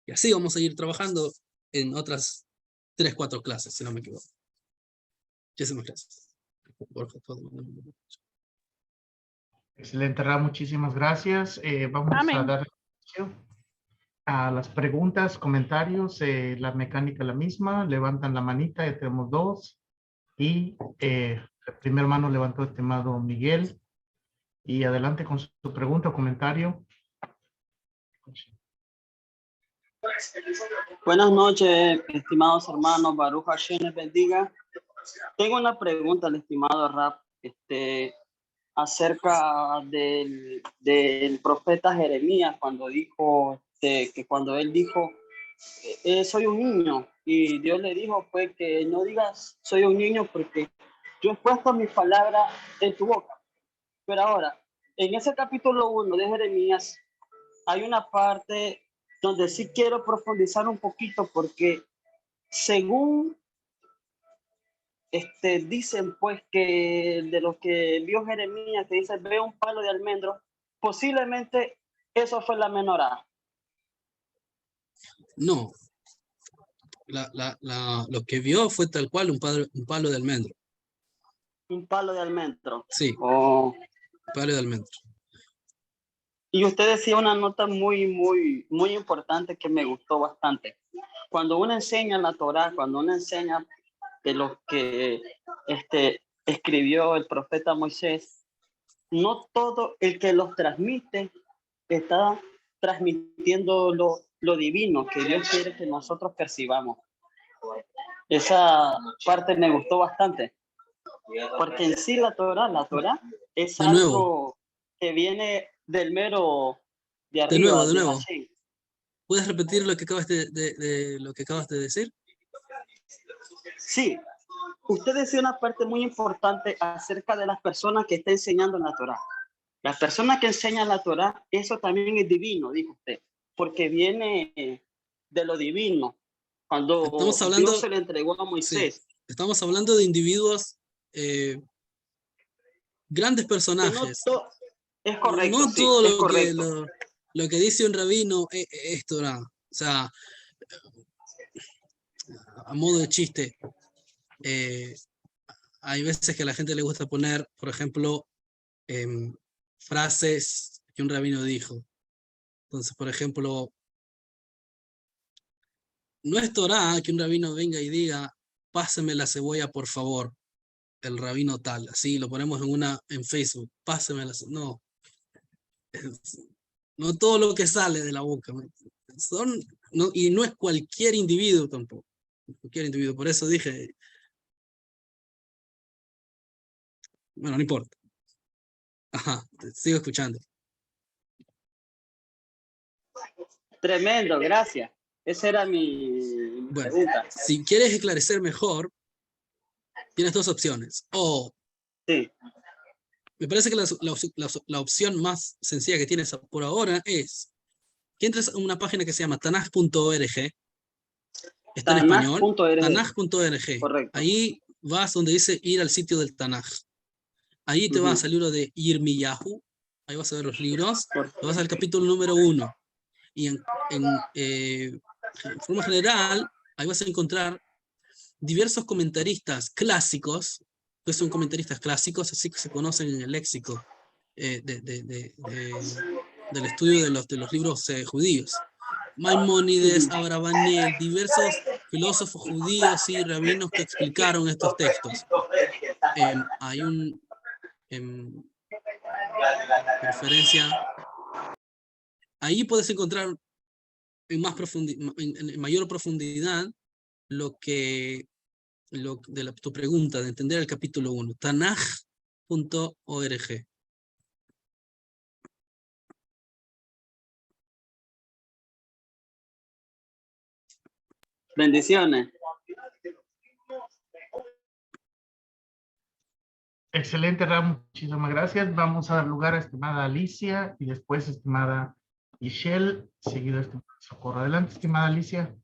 Y así vamos a ir trabajando en otras 3-4 clases, si no me equivoco. Muchísimas gracias. Excelente, Ra, muchísimas gracias. Vamos Amén. a dar inicio a las preguntas, comentarios. La mecánica es la misma. Levantan la manita, ya tenemos 2. Y la primera mano levantó el estimado Miguel. Y adelante con su pregunta o comentario. Buenas noches, estimados hermanos. Baruch Hashem les bendiga. Tengo una pregunta al estimado Rab, acerca del profeta Jeremías, cuando dijo que cuando él dijo soy un niño, y Dios le dijo pues que no digas soy un niño porque yo he puesto mis palabras en tu boca. Pero ahora, en ese capítulo 1 de Jeremías hay una parte donde sí quiero profundizar un poquito, porque según dicen pues que de lo que vio Jeremías, que dice ve un palo de almendro, posiblemente eso fue la menorá. No. lo que vio fue tal cual un palo de almendro. Un palo de almendro. Sí, Oh. palo de almendro. Y usted decía una nota muy importante que me gustó bastante. Cuando uno enseña la Torá, cuando uno enseña de lo que escribió el profeta Moisés, no todo el que los transmite está transmitiendo lo divino que Dios quiere que nosotros percibamos. Esa parte me gustó bastante. Porque en sí la Torá es De nuevo. algo que viene del mero de De arriba. nuevo. Hashem. ¿Puedes repetir lo que acabas lo que acabas de decir? Sí, usted decía una parte muy importante acerca de las personas que está enseñando la Torá. Las personas que enseñan la Torá, eso también es divino, dijo usted, porque viene de lo divino. Cuando Estamos hablando, Dios se le entregó a Moisés. Sí, estamos hablando de individuos, grandes Que personajes. es correcto, No sí, todo es correcto. lo que dice un rabino es Torá. O sea, a modo de chiste, hay veces que a la gente le gusta poner, por ejemplo, frases que un rabino dijo. Entonces, por ejemplo, no es Torá que un rabino venga y diga, páseme la cebolla, por favor, el rabino tal. Así lo ponemos en Facebook, páseme la cebolla. No. No todo lo que sale de la boca. Y no es cualquier individuo tampoco. Cualquier individuo. Por eso dije, bueno, no importa. Ajá, te sigo escuchando. Tremendo, gracias. Esa era mi pregunta. Si quieres esclarecer mejor, tienes dos opciones. O Sí. me parece que la opción más sencilla que tienes por ahora es que entres a una página que se llama tanaj.org. Está en español. Tanaj.org. Correcto. Ahí vas donde dice ir al sitio del Tanaj. Ahí te vas al libro de Yirmiyahu. Ahí vas a ver los libros. Te vas al capítulo número 1. Y en forma general, ahí vas a encontrar diversos comentaristas clásicos, que son comentaristas clásicos, así que se conocen en el léxico del estudio de los libros judíos. Maimónides, Abravanel, diversos filósofos judíos y rabinos que explicaron estos textos. Hay una referencia. Ahí puedes encontrar en mayor profundidad tu pregunta, de entender el capítulo 1, tanaj.org. Bendiciones. Excelente, Ram. Muchísimas gracias. Vamos a dar lugar a estimada Alicia y después estimada Michelle, seguido estimada Socorro. Adelante, estimada Alicia,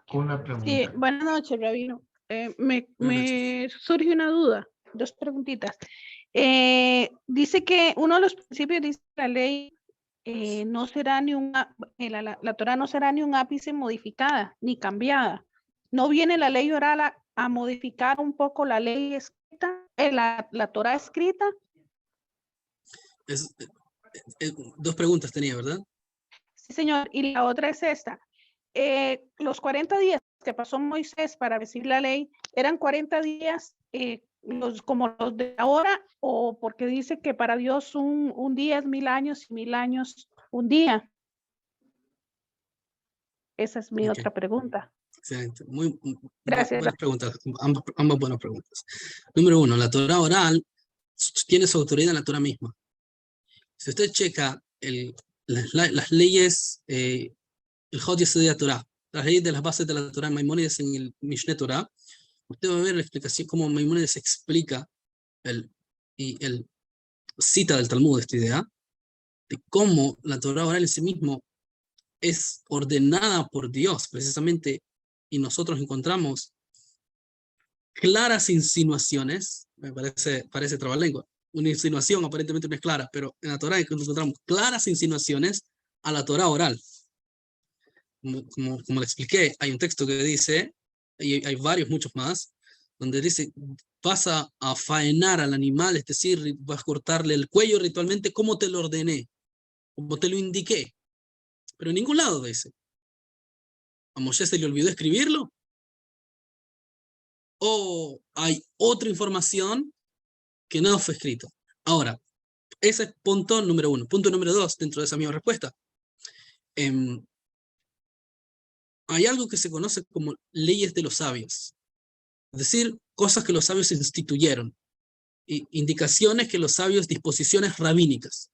con la pregunta. Sí, buenas noches, rabino. Me surge una duda, dos preguntitas. Dice que uno de los principios dice la ley no será la Torá no será ni un ápice modificada ni cambiada. ¿No viene la ley oral a modificar un poco la ley escrita, la Torá escrita? Dos preguntas tenía, ¿verdad? Sí, señor. Y la otra es esta. Los 40 días que pasó Moisés para recibir la ley, ¿eran 40 días como los de ahora? ¿O porque dice que para Dios un día es 1000 años y 1000 años un día? Esa es mi otra pregunta. Excelente. Muy Gracias. buenas preguntas, ambas buenas preguntas. Número 1, la Torá oral tiene su autoridad en la Torá misma. Si usted checa las leyes, el Hod Yesodei Torah, las leyes de las bases de la Torá, Maimónides en el Mishneh Torah, usted va a ver la explicación, cómo Maimónides explica y cita del Talmud esta idea, de cómo la Torá oral en sí mismo es ordenada por Dios, precisamente, y nosotros encontramos claras insinuaciones, me parece trabalengua, una insinuación aparentemente no es clara, pero en la Torá encontramos claras insinuaciones a la Torá oral. como le expliqué, hay un texto que dice, y hay varios, muchos más, donde dice, vas a faenar al animal, es decir, vas a cortarle el cuello ritualmente como te lo ordené, como te lo indiqué. Pero en ningún lado dice. ¿A Moshe se le olvidó escribirlo? ¿O hay otra información que no fue escrita? Ahora, ese es punto número 1. Punto número 2, dentro de esa misma respuesta. Hay algo que se conoce como leyes de los sabios. Es decir, cosas que los sabios instituyeron. Indicaciones que los sabios, disposiciones rabínicas.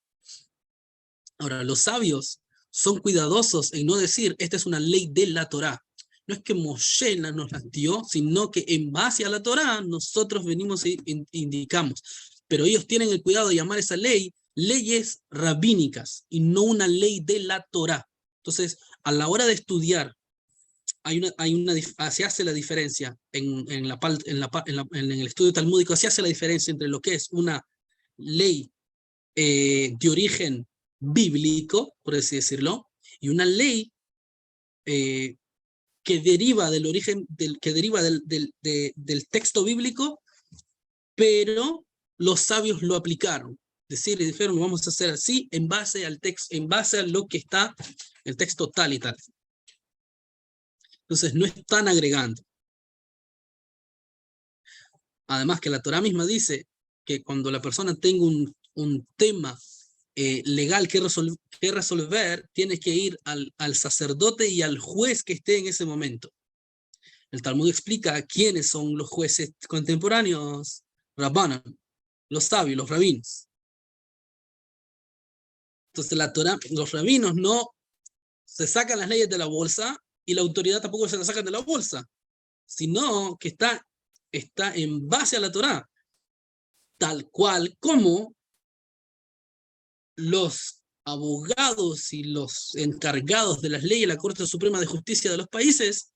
Ahora, los sabios son cuidadosos en no decir, esta es una ley de la Torá. No es que Moshe nos las dio, sino que en base a la Torá nosotros venimos e indicamos. Pero ellos tienen el cuidado de llamar esa ley leyes rabínicas y no una ley de la Torá. Entonces, a la hora de estudiar, se hace la diferencia en el estudio talmúdico, se hace la diferencia entre lo que es una ley de origen bíblico, por así decirlo, y una ley que deriva del origen, que deriva del texto bíblico, pero los sabios lo aplicaron. Es decir, dijeron, vamos a hacer así en base al texto, en base a lo que está el texto tal y tal. Entonces no están agregando. Además que la Torá misma dice que cuando la persona tenga un tema legal que resolver, tiene que ir al sacerdote y al juez que esté en ese momento. El Talmud explica quiénes son los jueces contemporáneos, Rabbanan, los sabios, los rabinos. Entonces la Torá, los rabinos no se sacan las leyes de la bolsa y la autoridad tampoco se las sacan de la bolsa, sino que está en base a la Torá, tal cual como los abogados y los encargados de las leyes de la Corte Suprema de Justicia de los países,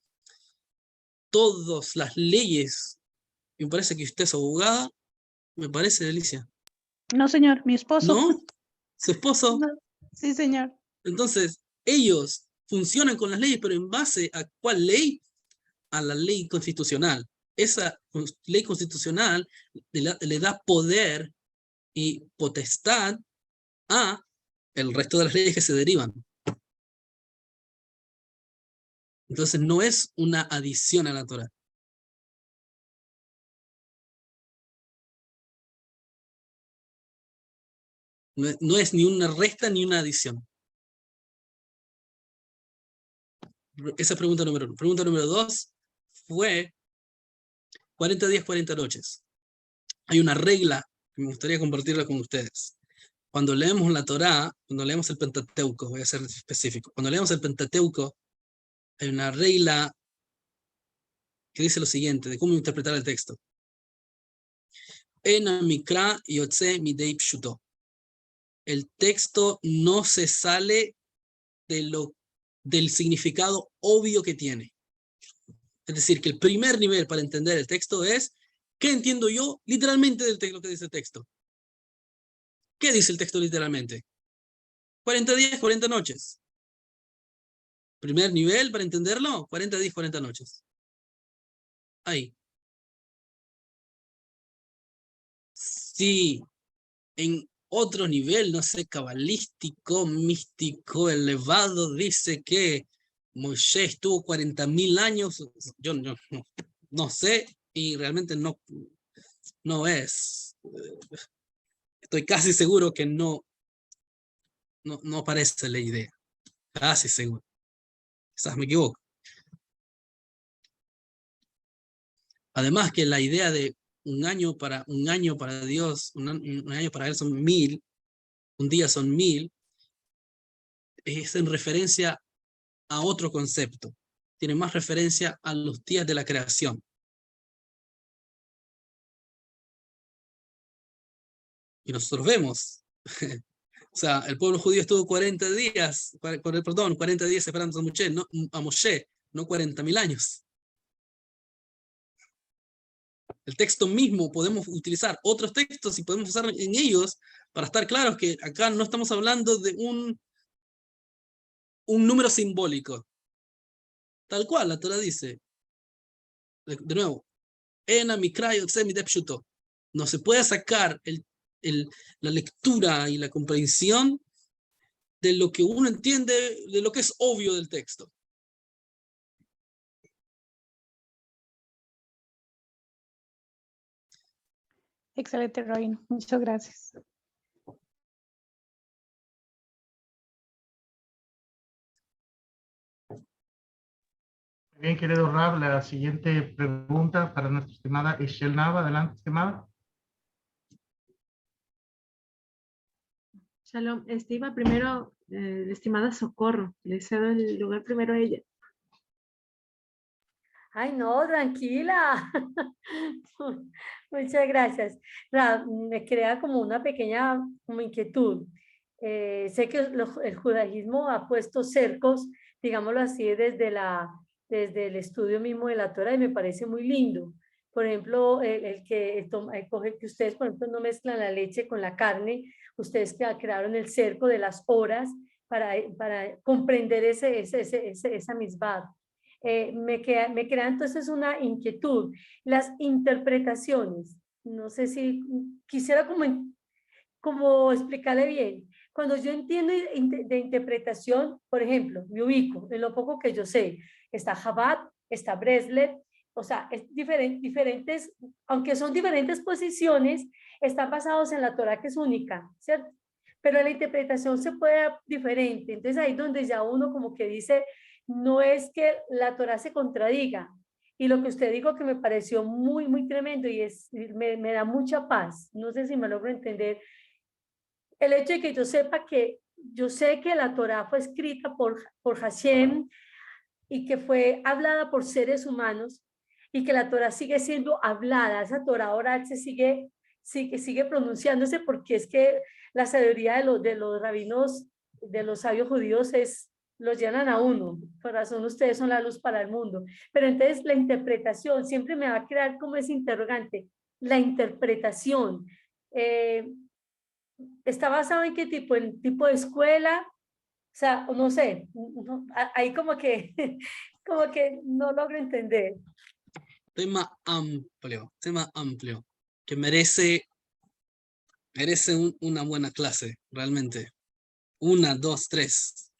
todas las leyes, me parece que usted es abogada, me parece, Delicia. No, señor, mi esposo. ¿No? ¿Su esposo? No. Sí, señor. Entonces, ellos funcionan con las leyes, pero ¿en base a cuál ley? A la ley constitucional. Esa ley constitucional le da poder y potestad a el resto de las leyes que se derivan. Entonces no es una adición a la Torá. No es ni una resta ni una adición. Esa es pregunta número 1. Pregunta número 2 fue 40 días, 40 noches. Hay una regla que me gustaría compartirla con ustedes. Cuando leemos la Torá, cuando leemos el Pentateuco, voy a ser específico, cuando leemos el Pentateuco, hay una regla que dice lo siguiente, de cómo interpretar el texto. En Mikra Yotze Midei Pshuto. El texto no se sale del significado obvio que tiene. Es decir, que el primer nivel para entender el texto es, ¿qué entiendo yo literalmente del texto que dice el texto? ¿Qué dice el texto literalmente? 40 días, 40 noches. Primer nivel para entenderlo, 40 días, 40 noches. Ahí. Sí, en otro nivel, no sé, cabalístico, místico, elevado, dice que Moshe estuvo 40.000 años, yo no sé, y realmente no es. Estoy casi seguro que no aparece la idea. Casi seguro. Quizás me equivoco. Además que la idea de un año para Dios, un año para él son 1000, un día son 1000, es en referencia a otro concepto. Tiene más referencia a los días de la creación. Y nosotros vemos, o sea, el pueblo judío estuvo 40 días esperando a Moshe, no 40.000 años. El texto mismo podemos utilizar otros textos y podemos usar en ellos para estar claros que acá no estamos hablando de un número simbólico. Tal cual, la Torah dice, de nuevo, Ena Mikra Yotze Midei Pshuto. No se puede sacar la lectura y la comprensión de lo que uno entiende, de lo que es obvio del texto. Excelente, Rabino. Muchas gracias. Bien, querido Rab, la siguiente pregunta para nuestra estimada Ishel Nava. Adelante, estimada. Shalom, estima primero, estimada Socorro, le cedo el lugar primero a ella. Ay, no, tranquila. Muchas gracias. Me crea como una pequeña como inquietud. Sé que el judaísmo ha puesto cercos, digámoslo así, desde el estudio mismo de la Torah y me parece muy lindo. Por ejemplo, el que ustedes, por ejemplo, no mezclan la leche con la carne, ustedes crearon el cerco de las horas para comprender esa misbah. Me crea entonces una inquietud. Las interpretaciones, no sé si quisiera como explicarle bien. Cuando yo entiendo de interpretación, por ejemplo, me ubico en lo poco que yo sé. Está Chabad, está Breslev, o sea, es diferentes, aunque son diferentes posiciones, están basados en la Torah que es única, ¿cierto? Pero la interpretación se puede dar diferente. Entonces ahí es donde ya uno como que dice, no es que la Torah se contradiga. Y lo que usted dijo que me pareció muy, muy tremendo y me da mucha paz. No sé si me logro entender. El hecho de que yo sé que la Torah fue escrita por Hashem y que fue hablada por seres humanos y que la Torah sigue siendo hablada. Esa Torah oral sigue pronunciándose porque es que la sabiduría de los rabinos, de los sabios judíos los llenan a uno. Por razón ustedes son la luz para el mundo. Pero entonces la interpretación siempre me va a crear como ese interrogante. La interpretación está basado en qué tipo, en tipo de escuela, o sea, no sé, ahí como que no logro entender. Tema amplio, que merece una buena clase, realmente. 1, 2, 3.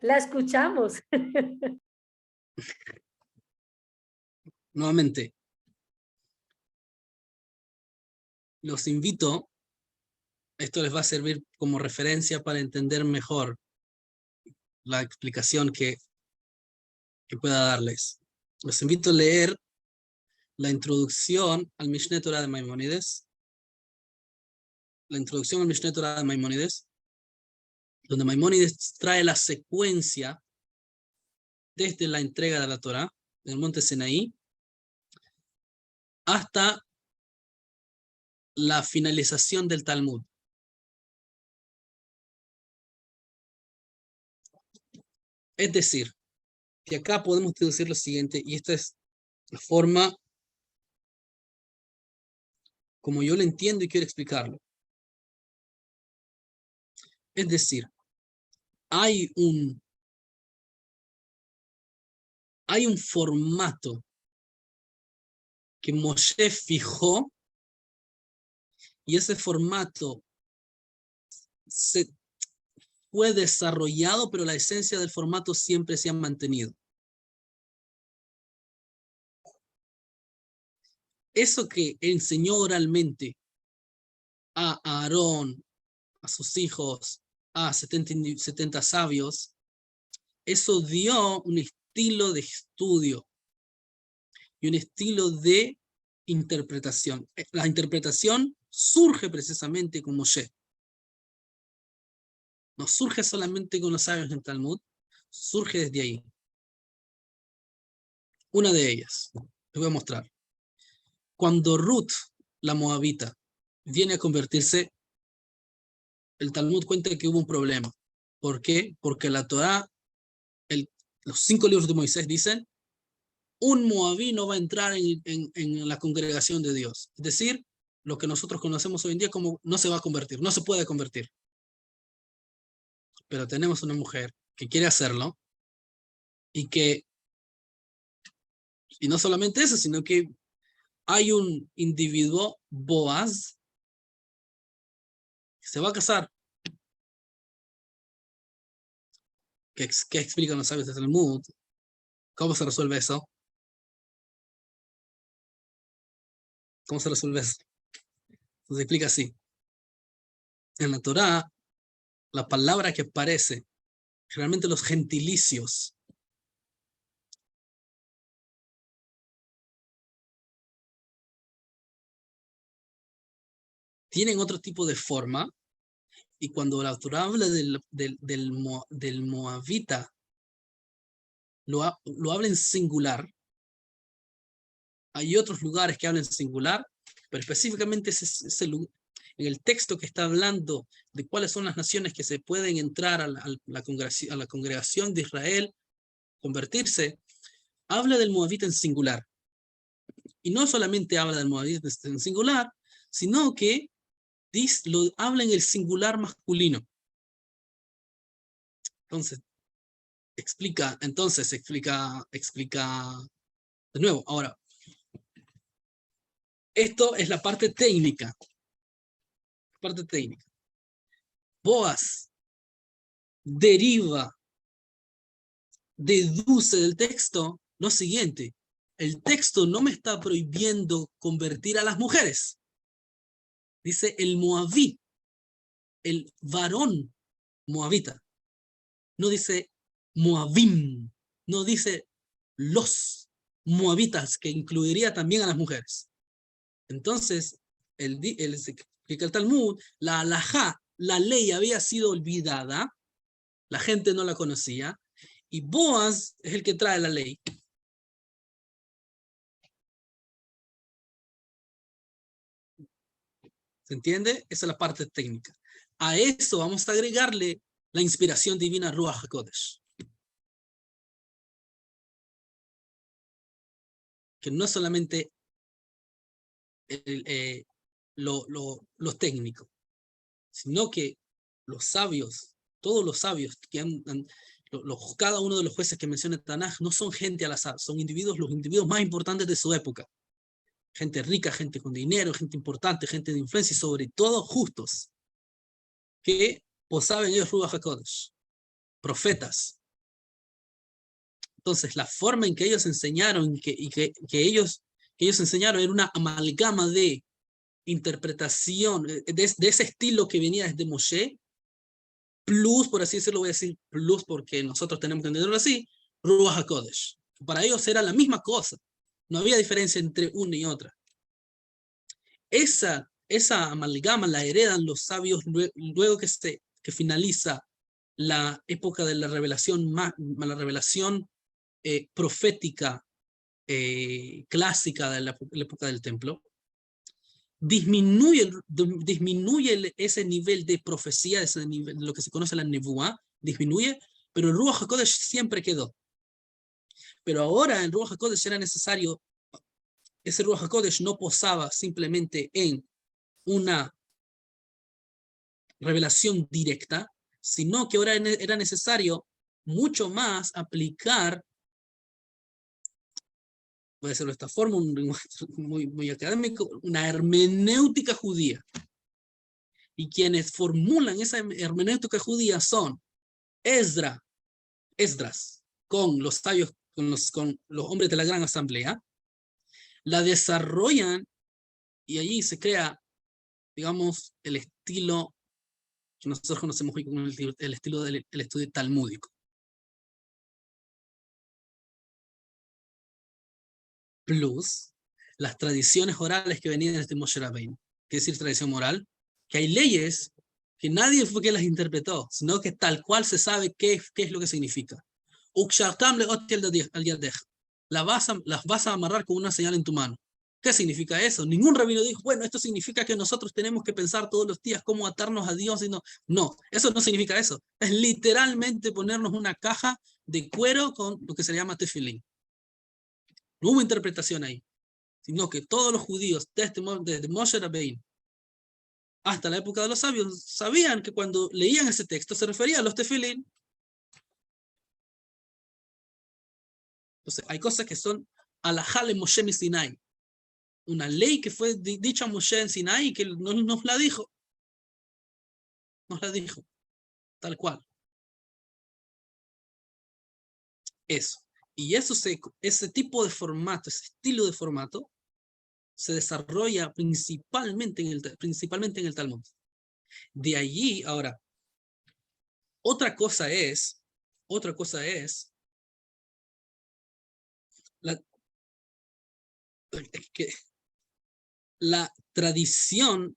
La escuchamos. Nuevamente, los invito, esto les va a servir como referencia para entender mejor la explicación que pueda darles. Los invito a leer la introducción al Mishneh Torah de Maimónides. La introducción al Mishneh Torah de Maimónides, donde Maimónides trae la secuencia desde la entrega de la Torah, del monte Sinaí, hasta la finalización del Talmud. Es decir, que acá podemos deducir lo siguiente, y esta es la forma como yo lo entiendo y quiero explicarlo. Es decir, hay un formato que Moshe fijó, y ese formato fue desarrollado, pero la esencia del formato siempre se ha mantenido. Eso que enseñó oralmente a Aarón, a sus hijos, a 70 sabios, eso dio un estilo de estudio y un estilo de interpretación. La interpretación surge precisamente con Moshe. No surge solamente con los sabios del Talmud, surge desde ahí. Una de ellas, les voy a mostrar. Cuando Ruth, la moabita, viene a convertirse, el Talmud cuenta que hubo un problema. ¿Por qué? Porque la Torá, los 5 libros de Moisés dicen, un moabí no va a entrar en la congregación de Dios. Es decir, lo que nosotros conocemos hoy en día como no se va a convertir, no se puede convertir. Pero tenemos una mujer que quiere hacerlo, y no solamente eso, sino que hay un individuo, Boaz, que se va a casar. ¿Qué explican los sabios de Talmud? ¿Cómo se resuelve eso? ¿Cómo se resuelve eso? Se explica así. En la Torá, la palabra que aparece, generalmente los gentilicios, tienen otro tipo de forma, y cuando la Torá habla del moabita, lo habla en singular. Hay otros lugares que hablan en singular, pero específicamente en el texto que está hablando de cuáles son las naciones que se pueden entrar a la congregación de Israel, convertirse, habla del moabita en singular. Y no solamente habla del moabita en singular, sino que habla en el singular masculino. Entonces, explica de nuevo. Ahora, esto es la parte técnica. Boaz deduce del texto lo siguiente: el texto no me está prohibiendo convertir a las mujeres. Dice el moabí, el varón moabita. No dice moabim, no dice los moabitas, que incluiría también a las mujeres. Entonces, explica el Talmud, la halajá, la ley había sido olvidada, la gente no la conocía, y Boaz es el que trae la ley. ¿Se entiende? Esa es la parte técnica. A eso vamos a agregarle la inspiración divina Ruach HaKodesh. Que no es solamente lo técnico, sino que los sabios, todos los sabios que cada uno de los jueces que menciona Tanaj no son gente al azar, son los individuos más importantes de su época. Gente rica, gente con dinero, gente importante, gente de influencia y sobre todo justos, que saben ellos Ruach HaKodesh, profetas. Entonces, la forma en que ellos enseñaron, que ellos enseñaron era una amalgama de interpretación, de ese estilo que venía desde Moshe, plus, por así decirlo, voy a decir plus porque nosotros tenemos que entenderlo así, Ruach HaKodesh. Para ellos era la misma cosa, no había diferencia entre una y otra. Esa amalgama la heredan los sabios luego que finaliza la época de la revelación profética clásica de la época del templo. Disminuye ese nivel de profecía, ese nivel, lo que se conoce la nebuá, disminuye, pero el Ruach HaKodesh siempre quedó. Pero ahora el Ruach HaKodesh era necesario, ese Ruach HaKodesh no posaba simplemente en una revelación directa, sino que ahora era necesario mucho más aplicar, voy a decirlo de esta forma, un lenguaje muy académico, una hermenéutica judía. Y quienes formulan esa hermenéutica judía son Esdras, con los sabios, con los hombres de la gran asamblea, la desarrollan y allí se crea, digamos, el estilo que nosotros conocemos hoy como el estilo del estudio talmúdico. Plus las tradiciones orales que venían desde Moshe Rabbeinu. ¿Qué decir tradición oral? Que hay leyes que nadie fue que las interpretó, sino que tal cual se sabe qué es lo que significa. Las vas a amarrar con una señal en tu mano. ¿Qué significa eso? Ningún rabino dijo, bueno, esto significa que nosotros tenemos que pensar todos los días cómo atarnos a Dios. No, eso no significa eso. Es literalmente ponernos una caja de cuero con lo que se llama tefilín. No hubo interpretación ahí, sino que todos los judíos, desde Moshe Rabbeinu hasta la época de los sabios, sabían que cuando leían ese texto se refería a los tefilín. Entonces, hay cosas que son alajá le Moshe mi Sinai. Una ley que fue dicha a Moshe en Sinai y que nos la dijo. Nos la dijo. Tal cual. Eso. Y ese tipo de formato, ese estilo de formato, se desarrolla principalmente en el Talmud. De allí, ahora, otra cosa es que la tradición,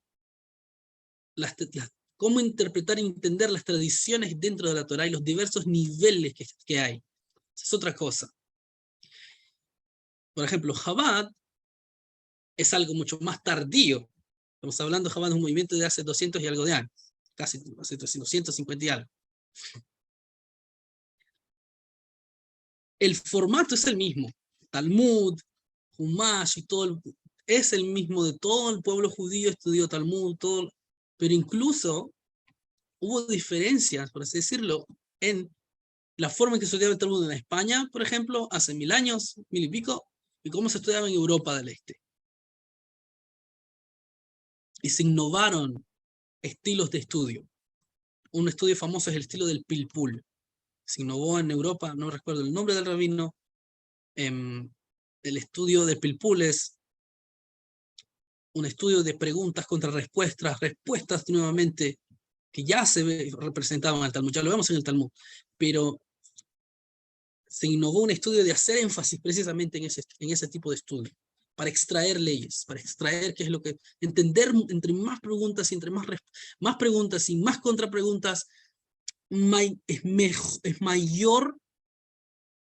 cómo interpretar y entender las tradiciones dentro de la Torá y los diversos niveles que hay. Es otra cosa. Por ejemplo, Chabad es algo mucho más tardío. Estamos hablando de Chabad, un movimiento de hace 200 y algo de años. Casi hace 250 y algo. El formato es el mismo. Talmud, Humash y todo es el mismo de todo el pueblo judío, estudió Talmud, todo, pero incluso hubo diferencias, por así decirlo, en la forma en que se estudiaba el Talmud en España, por ejemplo, hace 1000 años, 1000 y pico, y cómo se estudiaba en Europa del Este. Y se innovaron estilos de estudio. Un estudio famoso es el estilo del Pilpul. Se innovó en Europa, no recuerdo el nombre del rabino. El estudio del Pilpul es un estudio de preguntas contra respuestas nuevamente, que ya se representaban en el Talmud, ya lo vemos en el Talmud, pero se innovó un estudio de hacer énfasis precisamente en ese tipo de estudio, para extraer leyes, para extraer qué es lo que, entender entre más preguntas y entre más preguntas y más contrapreguntas, es mayor,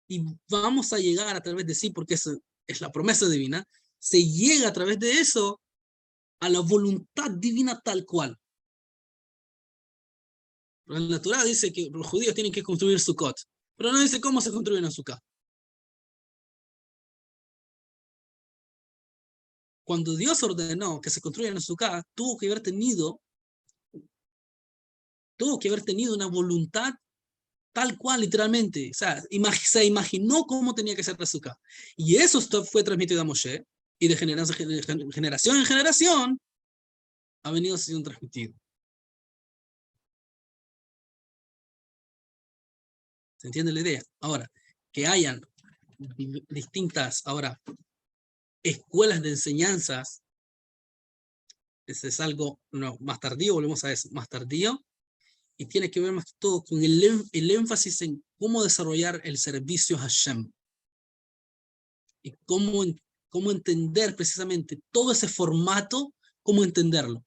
y vamos a llegar a través de sí, porque eso es la promesa divina, se llega a través de eso a la voluntad divina tal cual. La naturaleza dice que los judíos tienen que construir Sukkot, pero no dice cómo se construye una Sukkah. Cuando Dios ordenó que se construya una Sukkah, tuvo que haber tenido una voluntad tal cual, literalmente. O sea, se imaginó cómo tenía que ser la Sukkah. Y eso fue transmitido a Moshe, y de generación en generación ha venido siendo transmitido. ¿Se entiende la idea? Ahora, que hayan distintas, escuelas de enseñanzas, ese es algo más tardío, volvemos a eso, más tardío, y tiene que ver más que todo con el énfasis en cómo desarrollar el servicio a Hashem, y cómo entender precisamente todo ese formato, cómo entenderlo.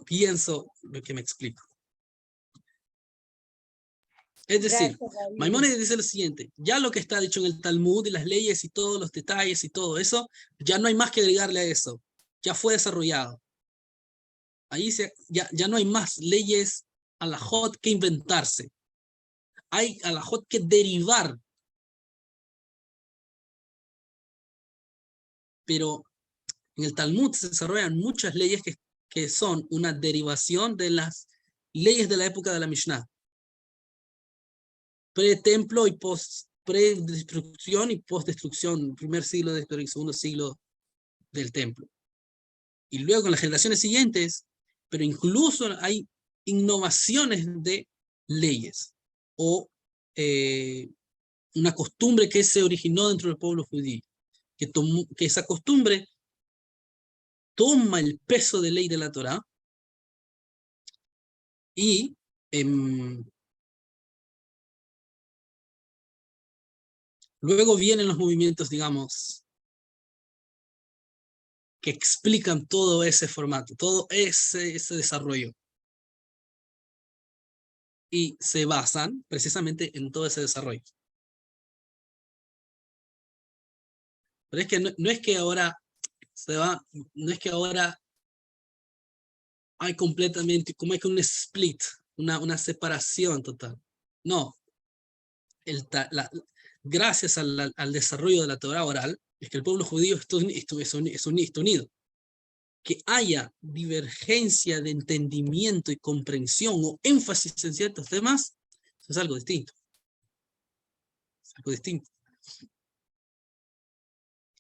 Pienso lo que me explico. Es decir, Maimónides dice lo siguiente: ya lo que está dicho en el Talmud y las leyes y todos los detalles y todo eso, ya no hay más que agregarle a eso, ya fue desarrollado. Ahí ya no hay más leyes alajot que inventarse, hay alajot que derivar. Pero en el Talmud se desarrollan muchas leyes que son una derivación de las leyes de la época de la Mishnah. Pre-templo y pre-destrucción y post-destrucción, primer siglo de historia y segundo siglo del templo. Y luego en las generaciones siguientes, pero incluso hay innovaciones de leyes, o una costumbre que se originó dentro del pueblo judío, que esa costumbre toma el peso de ley de la Torá y luego vienen los movimientos, digamos, que explican todo ese formato, todo ese desarrollo. Y se basan precisamente en todo ese desarrollo. Pero es que no es que ahora no es que ahora hay completamente, como es que un split, una separación total. No. Gracias al desarrollo de la Torá oral, es que el pueblo judío es unido. que haya divergencia de entendimiento y comprensión o énfasis en ciertos temas, eso es algo distinto. Es algo distinto.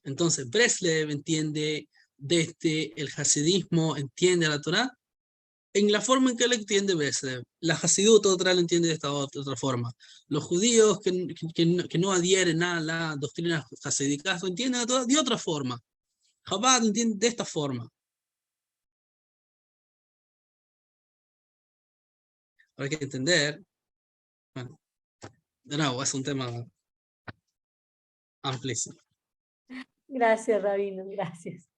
Entonces, Breslev entiende desde el hasidismo, entiende a la Torá en la forma en que él entiende Breslev. La Hasidut otra lo entiende de esta otra forma. Los judíos que no adhieren a la doctrina hasídica lo entienden de otra forma. Chabad entiende de esta forma. Hay que entender, bueno, de nuevo, es un tema amplísimo. Gracias, Rabino, gracias.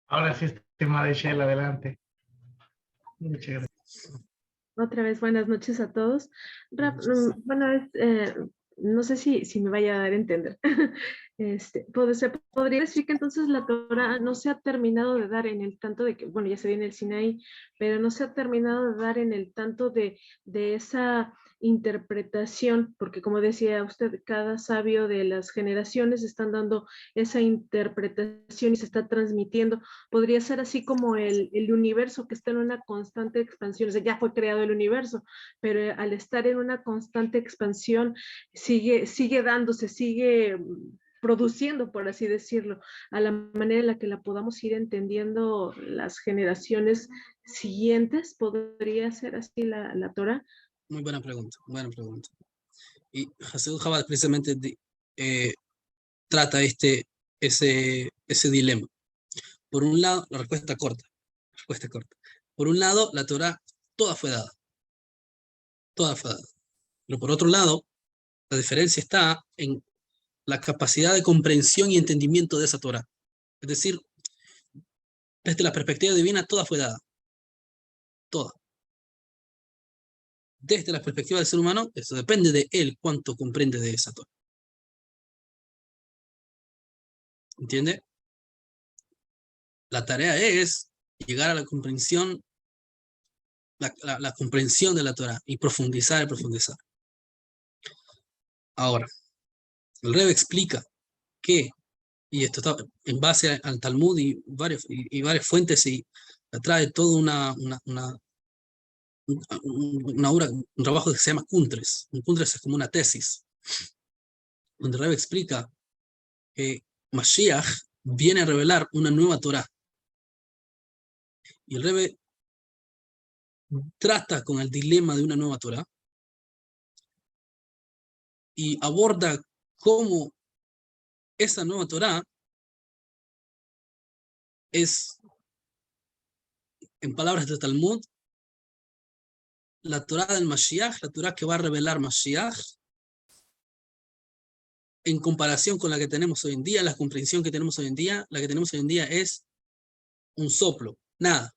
Ahora sí, tema de Shell, adelante. Muchas gracias. Otra vez, buenas noches a todos. Bueno, no sé si me vaya a dar a entender. Se podría decir que entonces la Torá no se ha terminado de dar en el tanto de que, bueno, ya se viene el Sinaí, pero no se ha terminado de dar en el tanto de esa interpretación, porque como decía usted, cada sabio de las generaciones están dando esa interpretación y se está transmitiendo. Podría ser así como el universo que está en una constante expansión, o sea, ya fue creado el universo, pero al estar en una constante expansión sigue dándose, sigue produciendo, por así decirlo, a la manera en la que la podamos ir entendiendo las generaciones siguientes. ¿Podría ser así la Torá? Muy buena pregunta, buena pregunta. Y Hasidut Chabad precisamente trata ese dilema. Por un lado, la respuesta corta. Por un lado, la Torá toda fue dada. Toda fue dada. Pero por otro lado, la diferencia está en la capacidad de comprensión y entendimiento de esa Torá. Es decir, desde la perspectiva divina, toda fue dada. Toda. Desde la perspectiva del ser humano, eso depende de él cuánto comprende de esa Torá. ¿Entiende? La tarea es llegar a la comprensión, la comprensión de la Torá y profundizar y profundizar. Ahora, el Rebbe explica que, y esto está en base al Talmud y varias fuentes, y trae toda un trabajo que se llama Kuntres. Un Kuntres es como una tesis, donde el Rebbe explica que Mashiach viene a revelar una nueva Torá. Y el Rebbe trata con el dilema de una nueva Torá y aborda cómo esa nueva Torá es, en palabras del Talmud, la Torá del Mashiach, la Torá que va a revelar Mashiach, en comparación con la que tenemos hoy en día, la comprensión que tenemos hoy en día, la que tenemos hoy en día es un soplo, nada,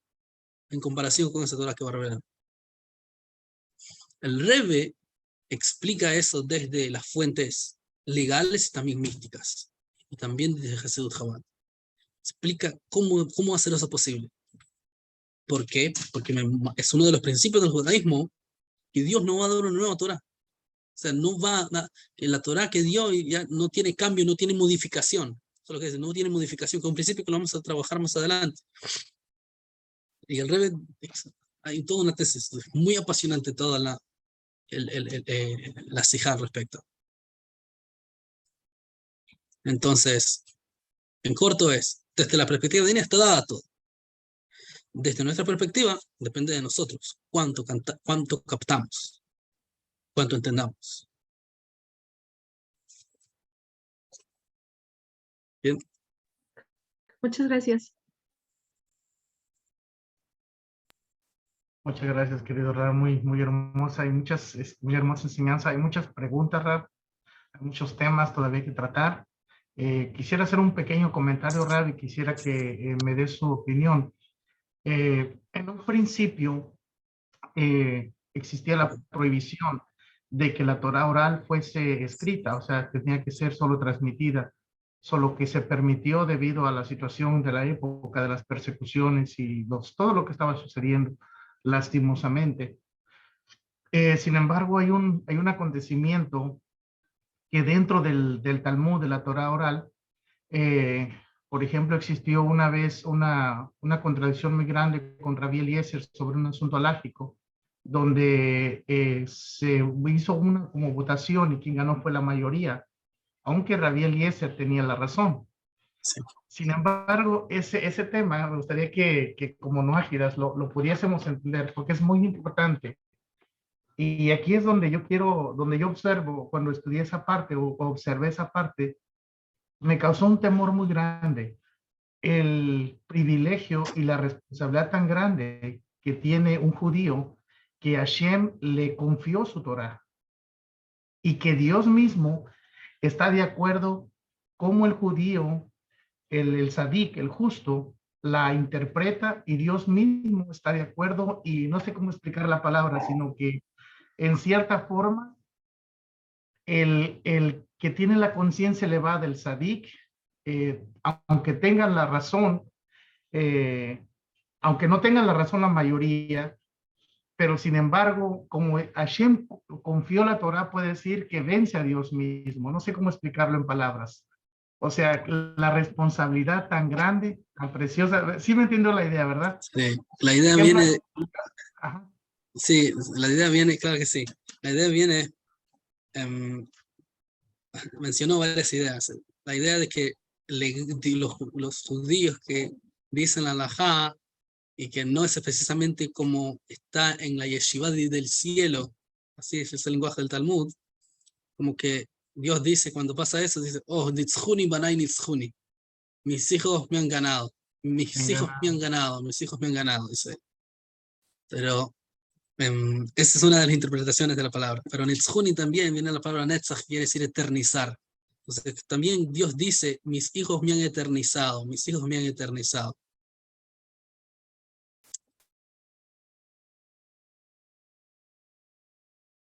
en comparación con esa Torá que va a revelar. El Rebbe explica eso desde las fuentes legales y también místicas, y también desde Hasidut Chabad. Explica cómo hacer eso posible. ¿Por qué? Porque es uno de los principios del judaísmo que Dios no va a dar una nueva Torá. O sea, no va en la Torá que dio ya no tiene cambio, no tiene modificación. Eso es lo que dice, no tiene modificación, con un principio que lo vamos a trabajar más adelante. Y el Rebbe, hay toda una tesis muy apasionante, toda la sijá al respecto. Entonces, en corto es, desde la perspectiva divina está dada todo. Desde nuestra perspectiva, depende de nosotros cuánto captamos, cuánto entendamos. Bien. Muchas gracias. Muchas gracias, querido Rab, muy hermosa, hay muy hermosa enseñanza, hay muchas preguntas, Rab, hay muchos temas todavía que tratar. Quisiera hacer un pequeño comentario, Rab, y quisiera que me dé su opinión. En un principio existía la prohibición de que la Torá oral fuese escrita, o sea, tenía que ser solo transmitida, solo que se permitió debido a la situación de la época, de las persecuciones y todo lo que estaba sucediendo lastimosamente. Sin embargo, hay un acontecimiento que dentro del Talmud, de la Torá oral, Por ejemplo, existió una vez una contradicción muy grande con Rabbi Eliezer sobre un asunto halágico, donde se hizo una como votación y quien ganó fue la mayoría, aunque Rabbi Eliezer tenía la razón. Sí. Sin embargo, ese tema me gustaría que como no ágidas lo pudiésemos entender, porque es muy importante. Y aquí es donde donde yo observo, cuando estudié esa parte o observé esa parte, me causó un temor muy grande. El privilegio y la responsabilidad tan grande que tiene un judío que Hashem le confió su Torah y que Dios mismo está de acuerdo cómo el judío, el sadik, el justo, la interpreta y Dios mismo está de acuerdo y no sé cómo explicar la palabra, sino que en cierta forma el que tiene la conciencia elevada del sadik, aunque tengan la razón, aunque no tengan la razón la mayoría, pero sin embargo, como Hashem confió la Torah, puede decir que vence a Dios mismo. No sé cómo explicarlo en palabras. O sea, la responsabilidad tan grande, tan preciosa. Sí me entiendo la idea, ¿verdad? Sí. La idea Ejemplo, viene, ajá, sí, la idea viene, claro que sí. La idea viene, mencionó varias ideas. La idea de que los judíos que dicen la halajá y que no es precisamente como está en la yeshiva del cielo, así es el lenguaje del Talmud, como que Dios dice cuando pasa eso, dice, oh, nitzhuni banai nitzhuni, mis hijos me han ganado, mis hijos me han ganado, mis hijos me han ganado, dice. Pero esa es una de las interpretaciones de la palabra. Pero nitzhuni también viene la palabra netzach, quiere decir eternizar. Entonces también Dios dice, mis hijos me han eternizado, mis hijos me han eternizado.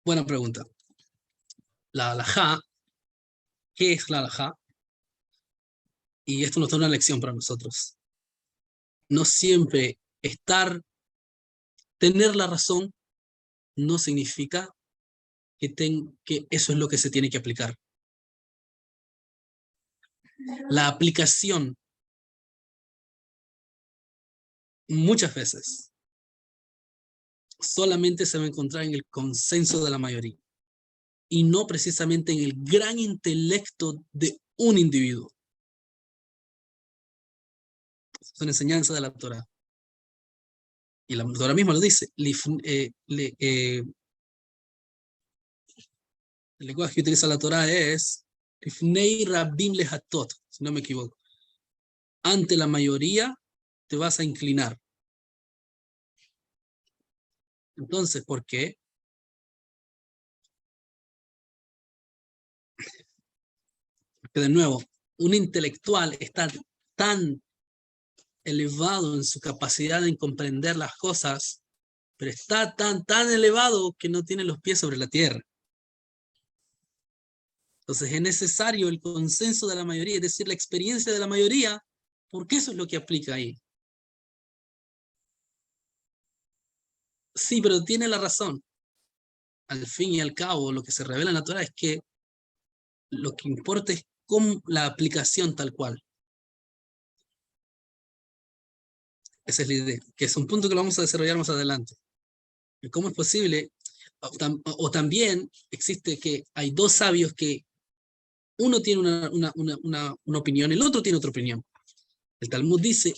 Buena pregunta. La halajá, ¿qué es la halajá? Y esto nos da una lección para nosotros. No siempre tener la razón no significa que eso es lo que se tiene que aplicar. La aplicación muchas veces solamente se va a encontrar en el consenso de la mayoría y no precisamente en el gran intelecto de un individuo. Es una enseñanza de la Torah. Y la Torah misma lo dice. El lenguaje que utiliza la Torah es Lifnei Rabbim Lehatot, si no me equivoco. Ante la mayoría te vas a inclinar. Entonces, ¿por qué? Porque de nuevo, un intelectual está tan elevado en su capacidad de comprender las cosas, pero está tan elevado que no tiene los pies sobre la tierra. Entonces es necesario el consenso de la mayoría, es decir, la experiencia de la mayoría, porque eso es lo que aplica ahí. Sí, pero tiene la razón. Al fin y al cabo, lo que se revela en la Torah es que lo que importa es la aplicación tal cual. Esa es la idea, que es un punto que lo vamos a desarrollar más adelante. Y cómo es posible, o también existe que hay dos sabios que uno tiene una opinión, el otro tiene otra opinión. El Talmud dice,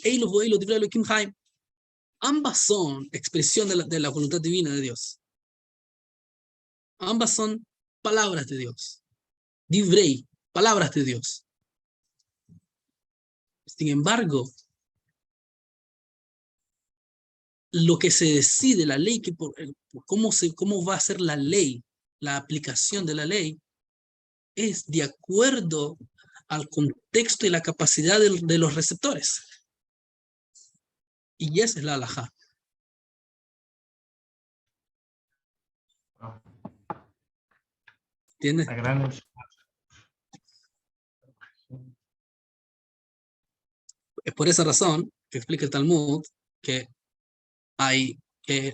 ambas son expresión de la voluntad divina de Dios. Ambas son palabras de Dios. Divrei, palabras de Dios. Sin embargo, lo que se decide, la ley, cómo va a ser la ley, la aplicación de la ley, es de acuerdo al contexto y la capacidad de los receptores. Y esa es la halajá. ¿Entiendes? la gran... Es por esa razón que explica el Talmud que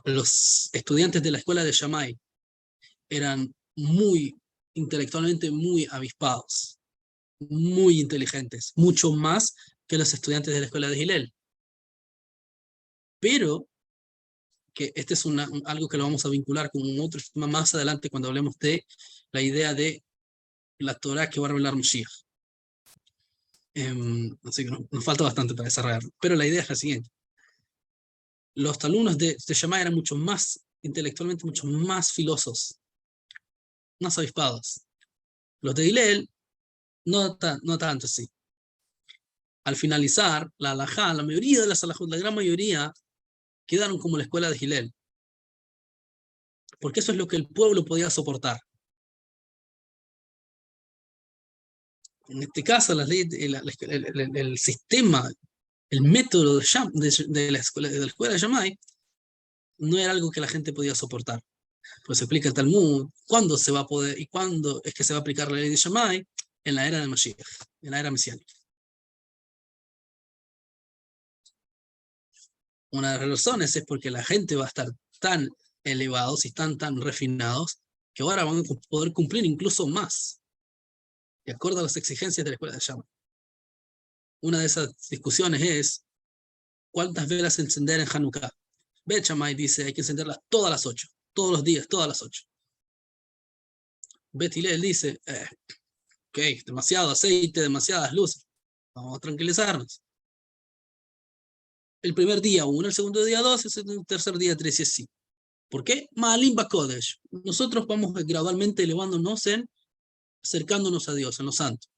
los estudiantes de la escuela de Shammai eran intelectualmente muy avispados, muy inteligentes, mucho más que los estudiantes de la escuela de Hillel. Pero, que este es algo que lo vamos a vincular con un otro tema más adelante cuando hablemos de la idea de la Torá que va a revelar Mashiach. Así que nos falta bastante para desarrollarlo. Pero la idea es la siguiente. Los alumnos de Shammai eran mucho más, intelectualmente, mucho más filosos, más avispados. Los de Hillel, no tanto así. Al finalizar la halajá, la mayoría de las halajot, la gran mayoría, quedaron como la escuela de Hillel. Porque eso es lo que el pueblo podía soportar. En este caso, las leyes, el sistema, el método de la escuela de Shammai no era algo que la gente podía soportar. Pues se explica el Talmud, ¿cuándo se va a poder y cuándo es que se va a aplicar la ley de Shammai? En la era de Mashiach, en la era mesiánica. Una de las razones es porque la gente va a estar tan elevados y están tan refinados que ahora van a poder cumplir incluso más, de acuerdo a las exigencias de la escuela de Shammai. Una de esas discusiones es ¿cuántas velas encender en Hanukkah? Bet Shammai dice hay que encenderlas todas las 8, todos los días, todas las 8. Bet Hillel dice, ok, demasiado aceite, demasiadas luces, vamos a tranquilizarnos. El primer día 1, el segundo día 2, el tercer día 3 y así. ¿Por qué? Ma'alim Bakodesh. Nosotros vamos gradualmente elevándonos acercándonos a Dios, en los santos.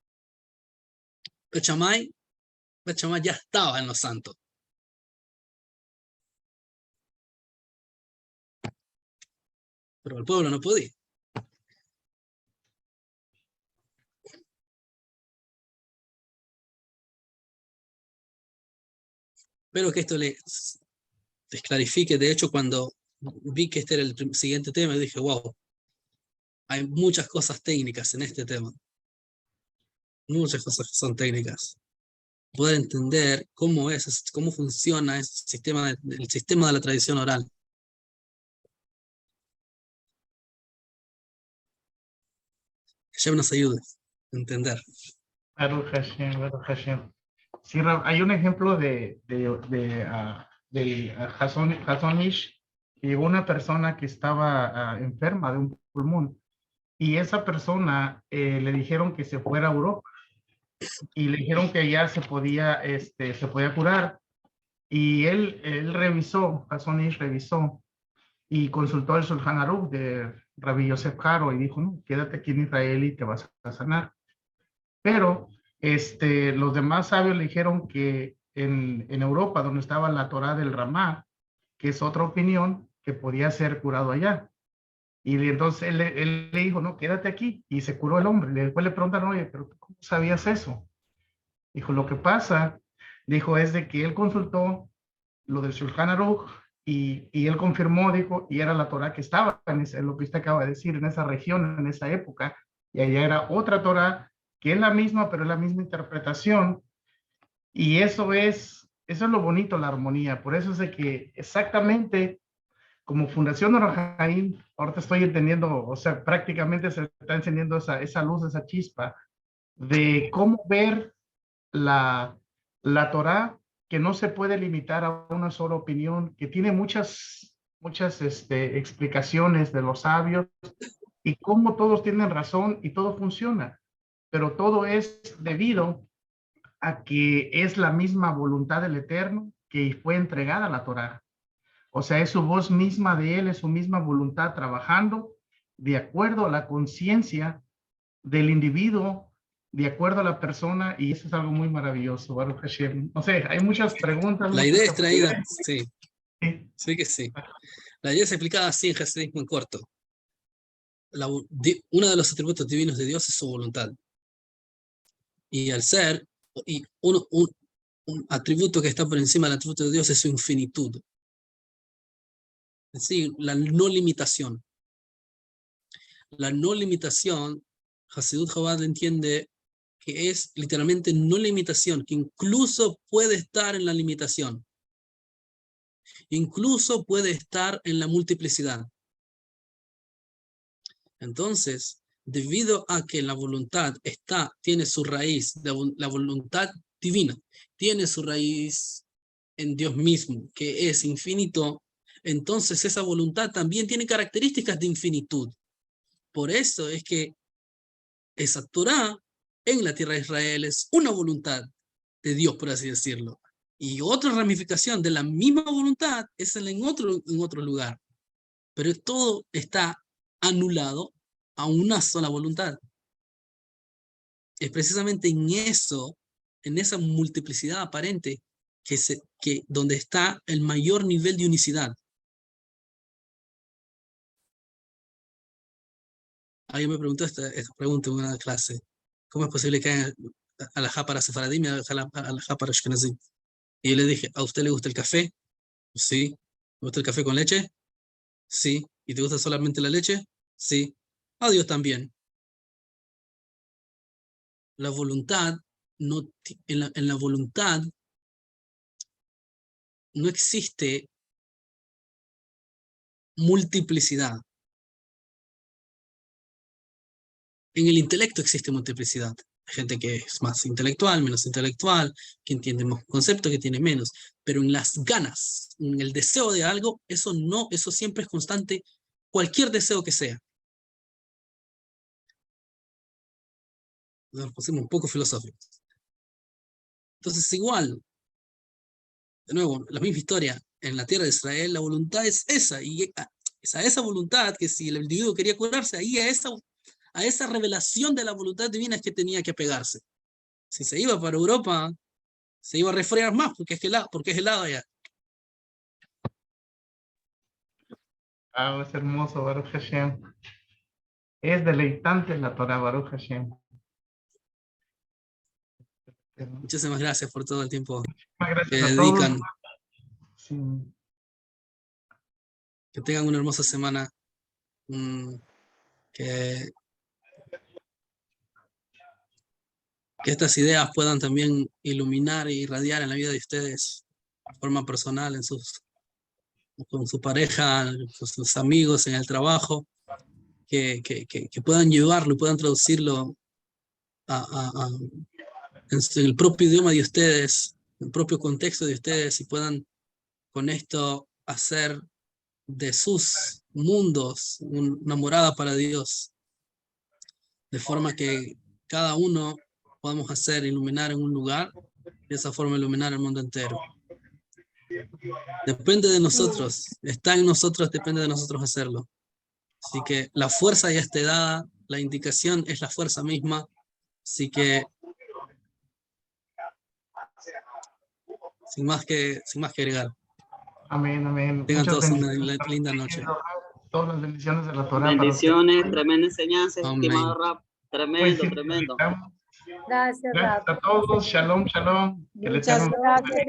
Bet Shammai ya estaba en los santos. Pero el pueblo no podía. Espero que esto les clarifique. De hecho, cuando vi que este era el siguiente tema, dije, wow, hay muchas cosas técnicas en este tema. Muchas cosas que son técnicas. Poder entender cómo funciona el sistema de la tradición oral. Que Hashem nos ayude a entender. Baruch Hashem, Baruch Hashem. Sí, hay un ejemplo del Hazon Ish. Llegó una persona que estaba enferma de un pulmón y esa persona le dijeron que se fuera a Europa y le dijeron que allá se podía curar y él revisó, Hazon Ish revisó y consultó el Shulchan Aruch de Rabbi Yosef Karo y dijo, no, quédate aquí en Israel y te vas a sanar. Pero los demás sabios le dijeron que en Europa, donde estaba la Torá del Ramá, que es otra opinión, que podía ser curado allá. Y entonces él le dijo, no, quédate aquí. Y se curó el hombre. Después le preguntaron, oye, pero ¿cómo sabías eso? Dijo, lo que pasa, dijo, es de que él consultó lo del Shulchan Aruch y él confirmó, dijo, y era la Torá que estaba en lo que usted acaba de decir, en esa región, en esa época. Y allá era otra Torá que es la misma, pero es la misma interpretación. Y eso es lo bonito, la armonía. Por eso es de que exactamente como Fundación Or HaChaim, ahorita estoy entendiendo, o sea, prácticamente se está encendiendo esa luz, esa chispa, de cómo ver la Torá, que no se puede limitar a una sola opinión, que tiene muchas explicaciones de los sabios, y cómo todos tienen razón y todo funciona. Pero todo es debido a que es la misma voluntad del Eterno que fue entregada a la Torá. O sea, es su voz misma de Él, es su misma voluntad trabajando de acuerdo a la conciencia del individuo, de acuerdo a la persona, y eso es algo muy maravilloso, Baruch Hashem. No sé, hay muchas preguntas. La idea es traída, sí. Sí. Sí que sí. La idea es explicada así en Hasidismo en corto. Uno de los atributos divinos de Dios es su voluntad. Y al ser, un atributo que está por encima del atributo de Dios es su infinitud. Es decir, la no limitación. La no limitación, Hasidut Chabad entiende que es literalmente no limitación, que incluso puede estar en la limitación. Incluso puede estar en la multiplicidad. Entonces, debido a que la voluntad tiene su raíz de la voluntad divina tiene su raíz en Dios mismo, que es infinito, entonces esa voluntad también tiene características de infinitud. Por eso es que esa Torá en la tierra de Israel es una voluntad de Dios, por así decirlo. Y otra ramificación de la misma voluntad es en otro lugar. Pero todo está anulado a una sola voluntad. Es precisamente en eso, en esa multiplicidad aparente, donde está el mayor nivel de unicidad. Alguien me preguntó esta pregunta en una clase. ¿Cómo es posible que haya alajá para sefaradim y alajá para ashkenazim? Y yo le dije, ¿a usted le gusta el café? Sí. ¿Le gusta el café con leche? Sí. ¿Y te gusta solamente la leche? Sí. A Dios también. La voluntad, en la voluntad no existe multiplicidad. En el intelecto existe multiplicidad. Hay gente que es más intelectual, menos intelectual, que entiende más conceptos, que tiene menos. Pero en las ganas, en el deseo de algo, eso siempre es constante, cualquier deseo que sea. Nos pusimos un poco filosóficos. Entonces, igual, de nuevo, la misma historia. En la tierra de Israel, la voluntad es esa. Y es a esa voluntad que si el individuo quería curarse, ahí a esa revelación de la voluntad divina es que tenía que apegarse. Si se iba para Europa, se iba a resfriar más porque es helado allá. Es hermoso, Baruch Hashem. Es deleitante la Torah, Baruch Hashem. Muchísimas gracias por todo el tiempo Muchas que gracias a todos. dedican. Sí. Que tengan una hermosa semana. Que estas ideas puedan también iluminar e irradiar en la vida de ustedes de forma personal, con su pareja, con sus amigos, en el trabajo, que puedan llevarlo y puedan traducirlo en el propio idioma de ustedes, en el propio contexto de ustedes, y puedan con esto hacer de sus mundos una morada para Dios, de forma que cada uno podamos iluminar en un lugar, y de esa forma iluminar el mundo entero. Depende de nosotros, está en nosotros, depende de nosotros hacerlo. Así que la fuerza ya está dada, la indicación es la fuerza misma, así que sin más que agregar. Amén, amén. Tengan Muchas todos una bendiciones. linda noche. Todas las bendiciones de la Torah para ustedes. Bendiciones, tremenda enseñanza, Amén. estimado Rap. Hoy Tremendo, sí tremendo. necesitamos. Gracias, Gracias Rafa. a todos. Shalom, shalom. Que el Muchas Eterno gracias.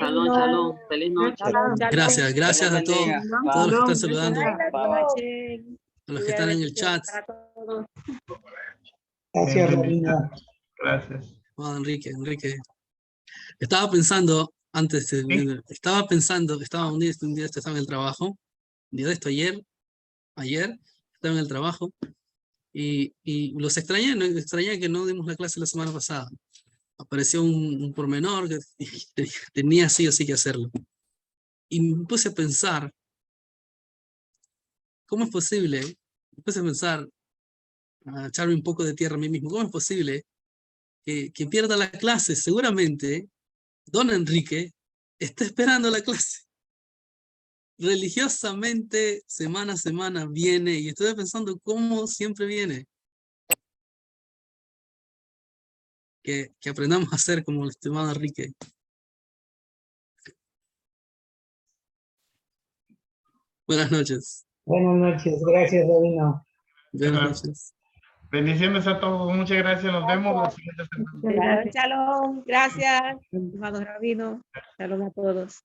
Shalom, shalom. Feliz noche. Gracias Dios a todos, bendiga. todos los que Bye. están saludando, a los que están en el chat. Gracias, Rabino. Gracias. Oh, Enrique. Estaba pensando, un día estaba en el trabajo, un día de esto, ayer, estaba en el trabajo, y los extrañé que no dimos la clase la semana pasada. Apareció un pormenor que tenía sí o sí que hacerlo. Y me puse a pensar, ¿cómo es posible? Me puse a pensar, a echarme un poco de tierra a mí mismo, ¿cómo es posible que pierda la clase? Seguramente don Enrique está esperando la clase. Religiosamente, semana a semana viene, y estoy pensando cómo siempre viene. Que aprendamos a hacer como el estimado Enrique. Buenas noches. Buenas noches, gracias, Rabino. Buenas noches. Bendiciones a todos. Muchas gracias. Nos vemos la siguiente semana. Shalom, gracias, estimado Rabino. Shalom a todos.